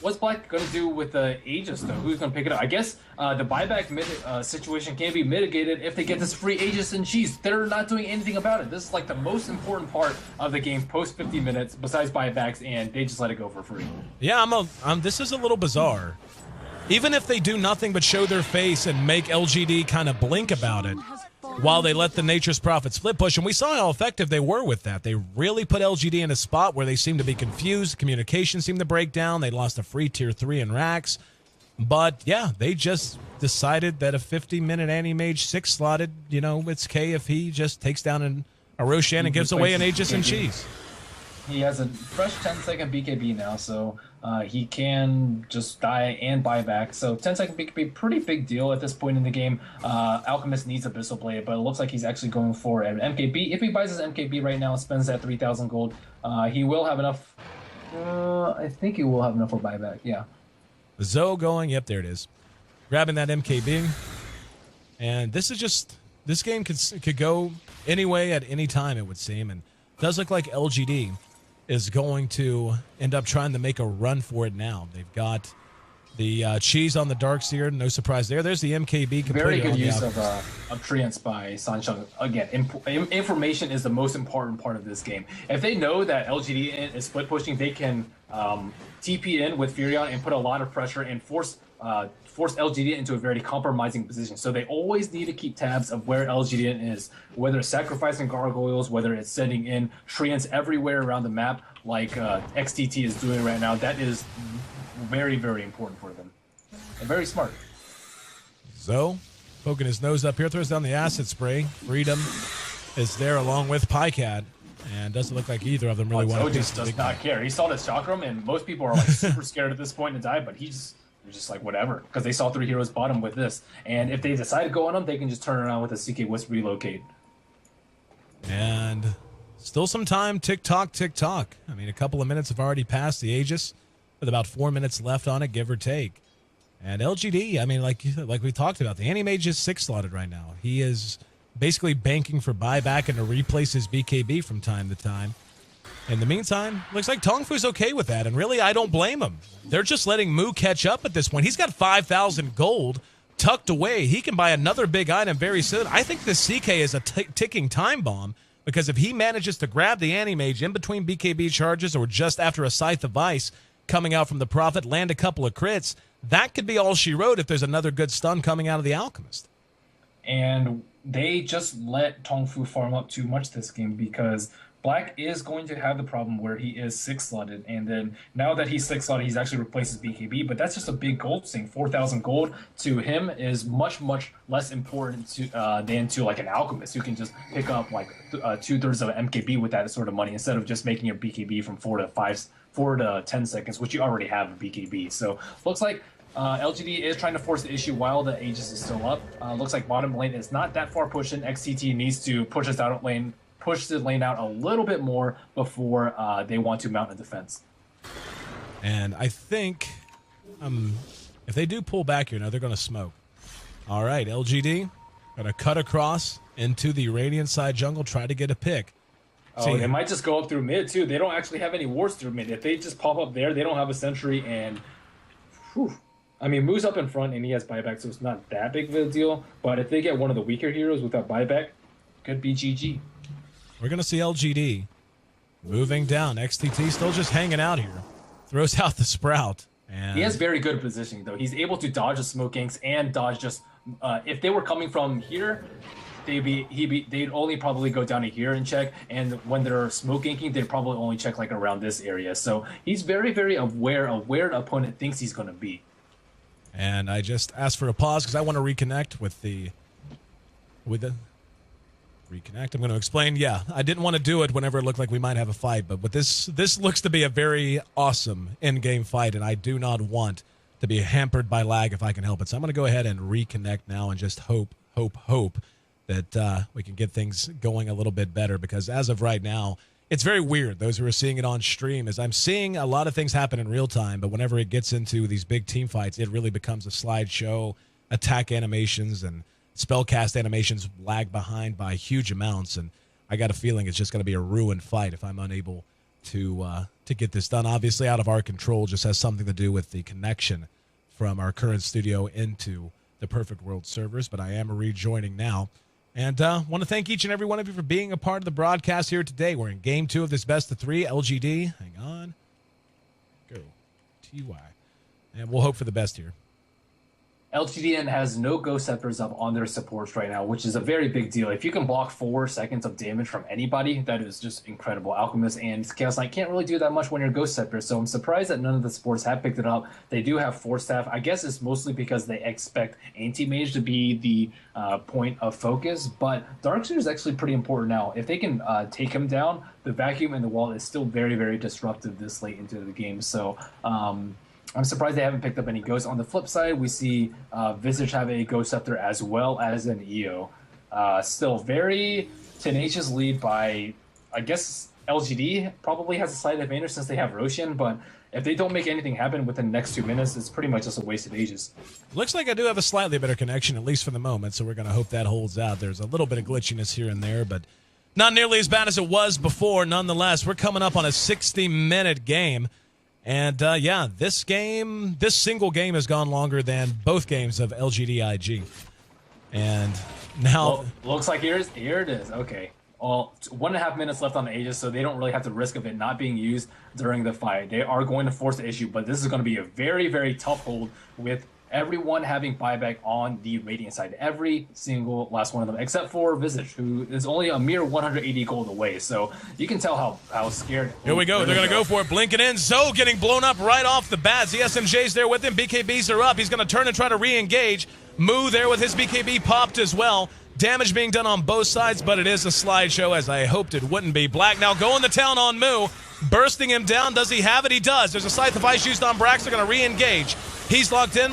Speaker 3: What's Black going to do with the Aegis, though? Who's going to pick it up? I guess the buyback situation can be mitigated if they get this free Aegis and cheese. They're not doing anything about it. This is like the most important part of the game post 50 minutes, besides buybacks, and they just let it go for free.
Speaker 2: Yeah, this is a little bizarre. Even if they do nothing but show their face and make LGD kind of blink about it, while they let the Nature's Prophet split push, and we saw how effective they were with that. They really put LGD in a spot where they seemed to be confused. Communication seemed to break down. They lost a free tier 3 in racks. But, yeah, they just decided that a 50-minute anti-mage 6-slotted, it's K if he just takes down a Roshan and gives away an Aegis and cheese.
Speaker 3: He has a fresh 10-second BKB now, so he can just die and buy back. So 10-second BKB, pretty big deal at this point in the game. Alchemist needs Abyssal Blade, but it looks like he's actually going for an MKB. If he buys his MKB right now and spends that 3,000 gold, he will have enough I think it will have enough for buyback. Yeah.
Speaker 2: Zoe going. Yep, there it is. Grabbing that MKB. And this game could go any way at any time, it would seem. And it does look like LGD is going to end up trying to make a run for it now. They've got the cheese on the Darkseer. No surprise there. There's the MKB.
Speaker 3: Very good use of Treants by Sansheng. Again, information is the most important part of this game. If they know that LGD is split pushing, they can TP in with Furion and put a lot of pressure and force LGD into a very compromising position. So they always need to keep tabs of where LGD is, whether it's sacrificing gargoyles, whether it's sending in treants everywhere around the map like XTT is doing right now. That is very, very important for them. And very smart.
Speaker 2: Zoe poking his nose up here, throws down the acid spray. Freedom is there along with Pycat. And doesn't look like either of them really want to.
Speaker 3: Just does not care. He saw the chakram, and most people are like super scared at this point to die, but he's just like whatever, because they saw 3 heroes bottom with this. And if they decide to go on them, they can just turn around with a CK Wisp relocate.
Speaker 2: And still some time. Tick tock, tick tock. I mean, a couple of minutes have already passed the Aegis with about 4 minutes left on it, give or take. And LGD, I mean, like we talked about, the Anti-Mage is 6-slotted right now. He is basically banking for buyback and to replace his BKB from time to time. In the meantime, looks like Tongfu's okay with that, and really, I don't blame him. They're just letting Mu catch up at this point. He's got 5,000 gold tucked away. He can buy another big item very soon. I think the CK is a ticking time bomb, because if he manages to grab the Anti-Mage in between BKB charges or just after a Scythe of Ice coming out from the Prophet, land a couple of crits, that could be all she wrote if there's another good stun coming out of the Alchemist.
Speaker 3: And they just let Tongfu farm up too much this game, because Black is going to have the problem where he is 6-slotted, and then now that he's 6-slotted, he's actually replaces BKB, but that's just a big gold sink. 4,000 gold to him is much, much less important than to like an Alchemist, who can just pick up like 2/3 of an MKB with that sort of money, instead of just making your BKB from 4 to 10 seconds, which you already have a BKB. So looks like LGD is trying to force the issue while the Aegis is still up. Looks like bottom lane is not that far pushed in. XTT needs to push the lane out a little bit more before they want to mount a defense.
Speaker 2: And I think if they do pull back here, now they're going to smoke. All right, LGD going to cut across into the Radiant side jungle, try to get a pick.
Speaker 3: Oh, they might just go up through mid, too. They don't actually have any wards through mid. If they just pop up there, they don't have a sentry, and whew. I mean, Moo's up in front, and he has buyback, so it's not that big of a deal. But if they get one of the weaker heroes without buyback, could be GG.
Speaker 2: We're going to see LGD moving down. XTT still just hanging out here. Throws out the Sprout. And
Speaker 3: he has very good positioning, though. He's able to dodge the smoke ganks and dodge just... if they were coming from here, they'd only probably go down to here and check, and when they're smoke ganking, they'd probably only check like around this area. So he's very, very aware of where the opponent thinks he's going to be.
Speaker 2: And I just asked for a pause because I want to reconnect with the reconnect. I'm going to explain. Yeah, I didn't want to do it whenever it looked like we might have a fight, but this looks to be a very awesome in-game fight, and I do not want to be hampered by lag if I can help it. So I'm going to go ahead and reconnect now and just hope that we can get things going a little bit better, because as of right now, it's very weird. Those who are seeing it on stream, is I'm seeing a lot of things happen in real time, but whenever it gets into these big team fights, it really becomes a slideshow. Attack animations and spellcast animations lag behind by huge amounts, and I got a feeling it's just going to be a ruined fight if I'm unable to get this done. Obviously, out of our control, just has something to do with the connection from our current studio into the Perfect World servers, but I am rejoining now. And want to thank each and every one of you for being a part of the broadcast here today. We're in Game 2 of this best-of-3. LGD, hang on. Go. TY. And we'll hope for the best here.
Speaker 3: LGDN has no Ghost Scepters up on their supports right now, which is a very big deal. If you can block 4 seconds of damage from anybody, that is just incredible. Alchemist and Chaos Knight can't really do that much when you're Ghost Scepter, so I'm surprised that none of the supports have picked it up. They do have Force Staff. I guess it's mostly because they expect Anti-Mage to be the point of focus, but Darkseer is actually pretty important now. If they can take him down, the vacuum in the wall is still very, very disruptive this late into the game, so... I'm surprised they haven't picked up any Ghosts. On the flip side, we see Visage have a Ghost Scepter as well as an EO. Still very tenacious lead by, I guess, LGD probably has a slight advantage since they have Roshan, but if they don't make anything happen within the next 2 minutes, it's pretty much just a waste of ages.
Speaker 2: Looks like I do have a slightly better connection, at least for the moment, so we're going to hope that holds out. There's a little bit of glitchiness here and there, but not nearly as bad as it was before. Nonetheless, we're coming up on a 60-minute game. And, yeah, this single game has gone longer than both games of LGD.int. And now...
Speaker 3: Well, looks like here it is. Okay. Well, 1.5 minutes left on the Aegis, so they don't really have the risk of it not being used during the fight. They are going to force the issue, but this is going to be a very, very tough hold with everyone having buyback on the Radiant side. Every single last one of them, except for Visage, who is only a mere 180 gold away. So you can tell how scared.
Speaker 2: Here we go. They're going to go for it. Blinking in. Zoe getting blown up right off the bat. The SMJ's there with him. BKBs are up. He's going to turn and try to re-engage. Moo there with his BKB popped as well. Damage being done on both sides, but it is a slideshow, as I hoped it wouldn't be. Black now going to town on Moo. Bursting him down. Does he have it? He does. There's a scythe of ice used on Brax. They're going to re-engage. He's locked in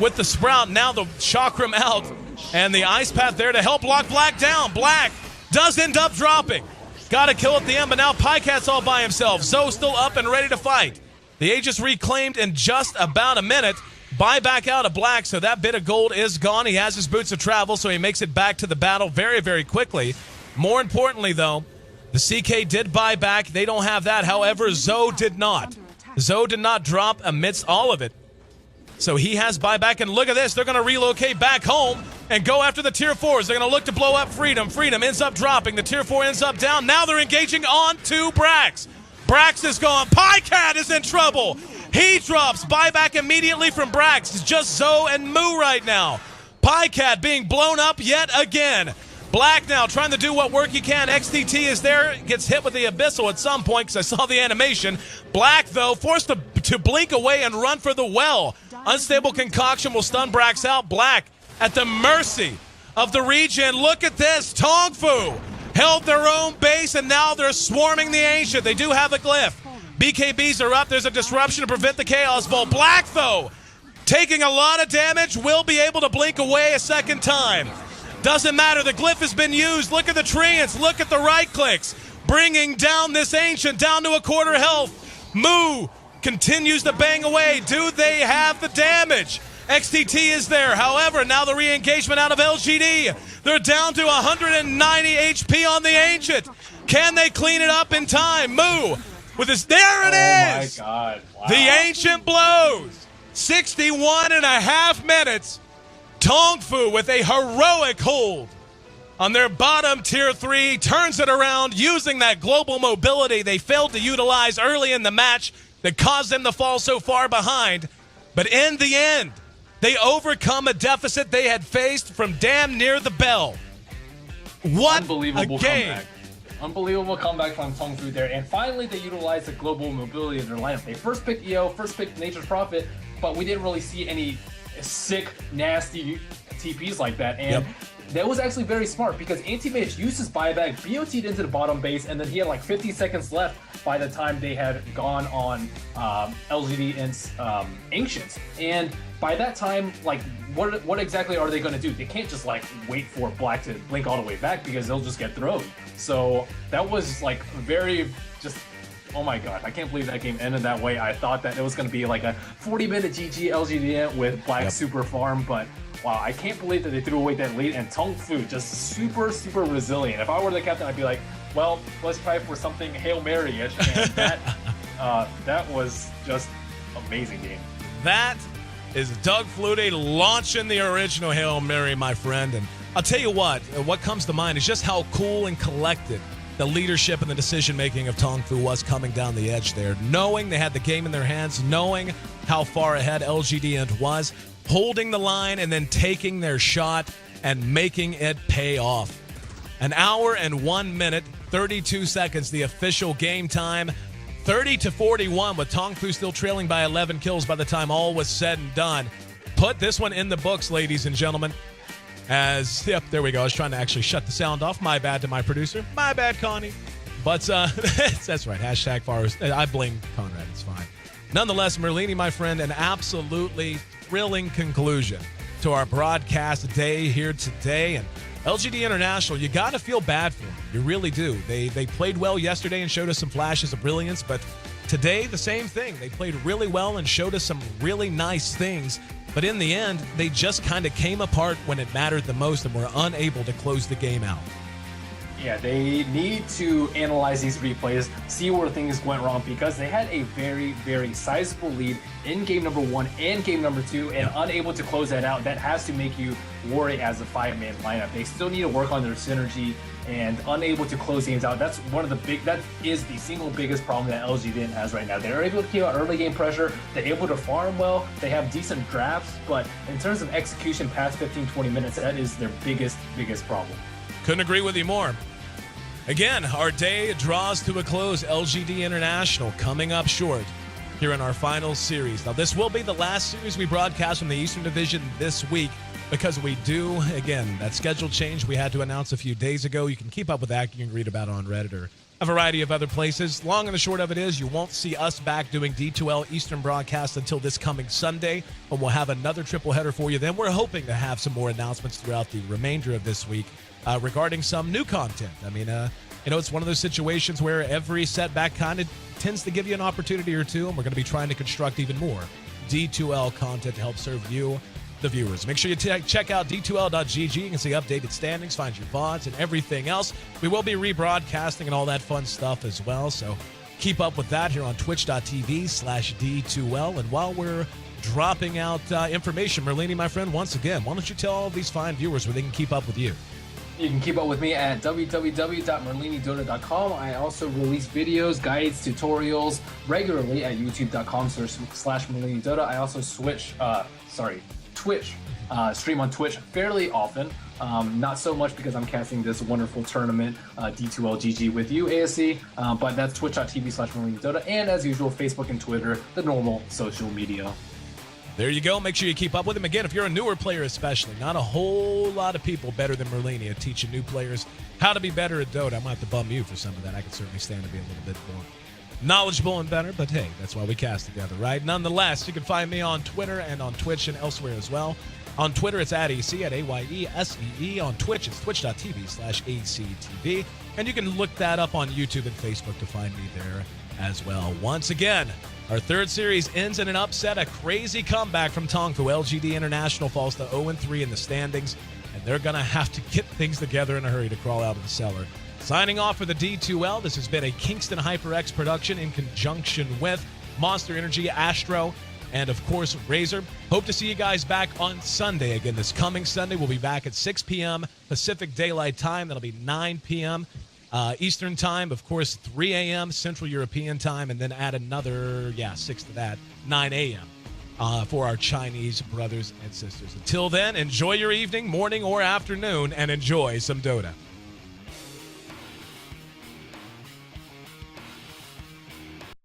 Speaker 2: with the Sprout. Now the Chakram out. And the Ice Path there to help lock Black down. Black does end up dropping. Got a kill at the end, but now Pycat's all by himself. Zoe still up and ready to fight. The Aegis reclaimed in just about a minute. Buy back out of Black, so that bit of gold is gone. He has his boots of travel, so he makes it back to the battle very, very quickly. More importantly, though, the CK did buy back. They don't have that. However, Zoe did not. Zoe did not drop amidst all of it. So he has buyback, and look at this. They're going to relocate back home and go after the Tier 4s. They're going to look to blow up Freedom. Freedom ends up dropping. The Tier 4 ends up down. Now they're engaging on to Brax. Brax is gone. Pycat is in trouble. He drops. Buyback immediately from Brax. It's just Zoe and Moo right now. Pycat being blown up yet again. Black now trying to do what work he can. XTT is there. Gets hit with the Abyssal at some point because I saw the animation. Black, though, forced to blink away and run for the well. Unstable Concoction will stun Brax out. Black at the mercy of the regen. Look at this. Tongfu held their own base, and now they're swarming the Ancient. They do have a glyph. BKBs are up. There's a disruption to prevent the Chaos Ball. Black, though, taking a lot of damage, will be able to blink away a second time. Doesn't matter. The glyph has been used. Look at the treants. Look at the right clicks. Bringing down this Ancient down to a quarter health. Moo continues to bang away. Do they have the damage? XTT is there. However, now the re-engagement out of LGD. They're down to 190 HP on the Ancient. Can they clean it up in time? Moo with his, there it is!
Speaker 3: Oh my God, wow.
Speaker 2: The Ancient blows. 61.5 minutes. Tongfu with a heroic hold on their bottom tier 3, turns it around using that global mobility they failed to utilize early in the match that caused them to fall so far behind. But in the end, they overcome a deficit they had faced from damn near the bell. What
Speaker 3: Unbelievable
Speaker 2: a game.
Speaker 3: Comeback. Unbelievable comeback from Tongfu there. And finally, they utilized the global mobility of their lineup. They first picked EO, first picked Nature's Prophet, but we didn't really see any sick, nasty TPs like that. And that was actually very smart because Anti-Mage used his buyback, BOT'd into the bottom base, and then he had like 50 seconds left by the time they had gone on LGD.int's Ancients. And by that time, like, what exactly are they going to do? They can't just like wait for Black to blink all the way back because they'll just get thrown. So that was like very just, oh my God, I can't believe that game ended that way. I thought that it was going to be like a 40-minute GG LGD with Black super farm, but wow, I can't believe that they threw away that lead, and Tongfu just super, super resilient. If I were the captain, I'd be like, well, let's try for something Hail Mary-ish, and that was just amazing game.
Speaker 2: That is Doug Flutie launching the original Hail Mary, my friend. And I'll tell you what comes to mind is just how cool and collected the leadership and the decision-making of Tongfu was coming down the edge there, knowing they had the game in their hands, knowing how far ahead LGD.int was, holding the line and then taking their shot and making it pay off. An hour and 1 minute, 32 seconds, the official game time. 30-41 with Tongfu still trailing by 11 kills by the time all was said and done. Put this one in the books, ladies and gentlemen. Yep, there we go. I was trying to actually shut the sound off. My bad to my producer. My bad, Connie. But that's right. Hashtag Forrest. I blame Conrad. It's fine. Nonetheless, Merlini, my friend, an absolutely thrilling conclusion to our broadcast day here today. And LGD International, you got to feel bad for them. You really do. They played well yesterday and showed us some flashes of brilliance, but today, the same thing. They played really well and showed us some really nice things, but in the end, they just kind of came apart when it mattered the most and were unable to close the game out.
Speaker 3: Yeah, they need to analyze these replays, see where things went wrong, because they had a very, very sizable lead in game number 1 and game number 2, and unable to close that out. That has to make you worry as a 5-man lineup. They still need to work on their synergy, and unable to close games out. That is the single biggest problem that LGD has right now. They're able to keep out early game pressure. They're able to farm well. They have decent drafts, but in terms of execution past 15-20 minutes, that is their biggest problem.
Speaker 2: Couldn't agree with you more. Again, our day draws to a close. LGD International coming up short here in our final series. Now, this will be the last series we broadcast from the Eastern Division this week because we do, again, that schedule change we had to announce a few days ago. You can keep up with that. You can read about it on Reddit or a variety of other places. Long and the short of it is you won't see us back doing D2L Eastern broadcast until this coming Sunday, but we'll have another triple header for you. Then we're hoping to have some more announcements throughout the remainder of this week regarding some new content. I mean, it's one of those situations where every setback kind of tends to give you an opportunity or two, and we're going to be trying to construct even more D2L content to help serve you, the viewers. Make sure you check out D2L.gg. You can see updated standings, find your VODs, and everything else. We will be rebroadcasting and all that fun stuff as well, so keep up with that here on twitch.tv/D2L. And while we're dropping out information, Merlini, my friend, once again, why don't you tell all of these fine viewers where they can keep up with you?
Speaker 3: You can keep up with me at www.merlinidota.com. I also release videos, guides, tutorials regularly at youtube.com/merlinidota. I also Twitch, stream on Twitch fairly often. Not so much because I'm casting this wonderful tournament, D2LGG with you, ASC, but that's twitch.tv/merlinidota, and as usual, Facebook and Twitter, the normal social media.
Speaker 2: There you go. Make sure you keep up with him. Again, if you're a newer player especially, not a whole lot of people better than Merlini at teaching new players how to be better at Dota. I might have to bum you for some of that. I could certainly stand to be a little bit more knowledgeable and better, but hey, that's why we cast together, right? Nonetheless, you can find me on Twitter and on Twitch and elsewhere as well. On Twitter, it's @AC, @AYESEE. On Twitch, it's twitch.tv/ACTV. And you can look that up on YouTube and Facebook to find me there as well. Once again, our third series ends in an upset, a crazy comeback from Tongfu. LGD International falls to 0-3 in the standings, and they're going to have to get things together in a hurry to crawl out of the cellar. Signing off for the D2L, this has been a Kingston HyperX production in conjunction with Monster Energy, Astro, and of course, Razor. Hope to see you guys back on Sunday. Again, this coming Sunday, we'll be back at 6 p.m. Pacific Daylight Time. That'll be 9 p.m. Eastern Time, of course, 3 a.m. Central European Time, and then add another, 6 to that, 9 a.m. For our Chinese brothers and sisters. Until then, enjoy your evening, morning, or afternoon, and enjoy some Dota.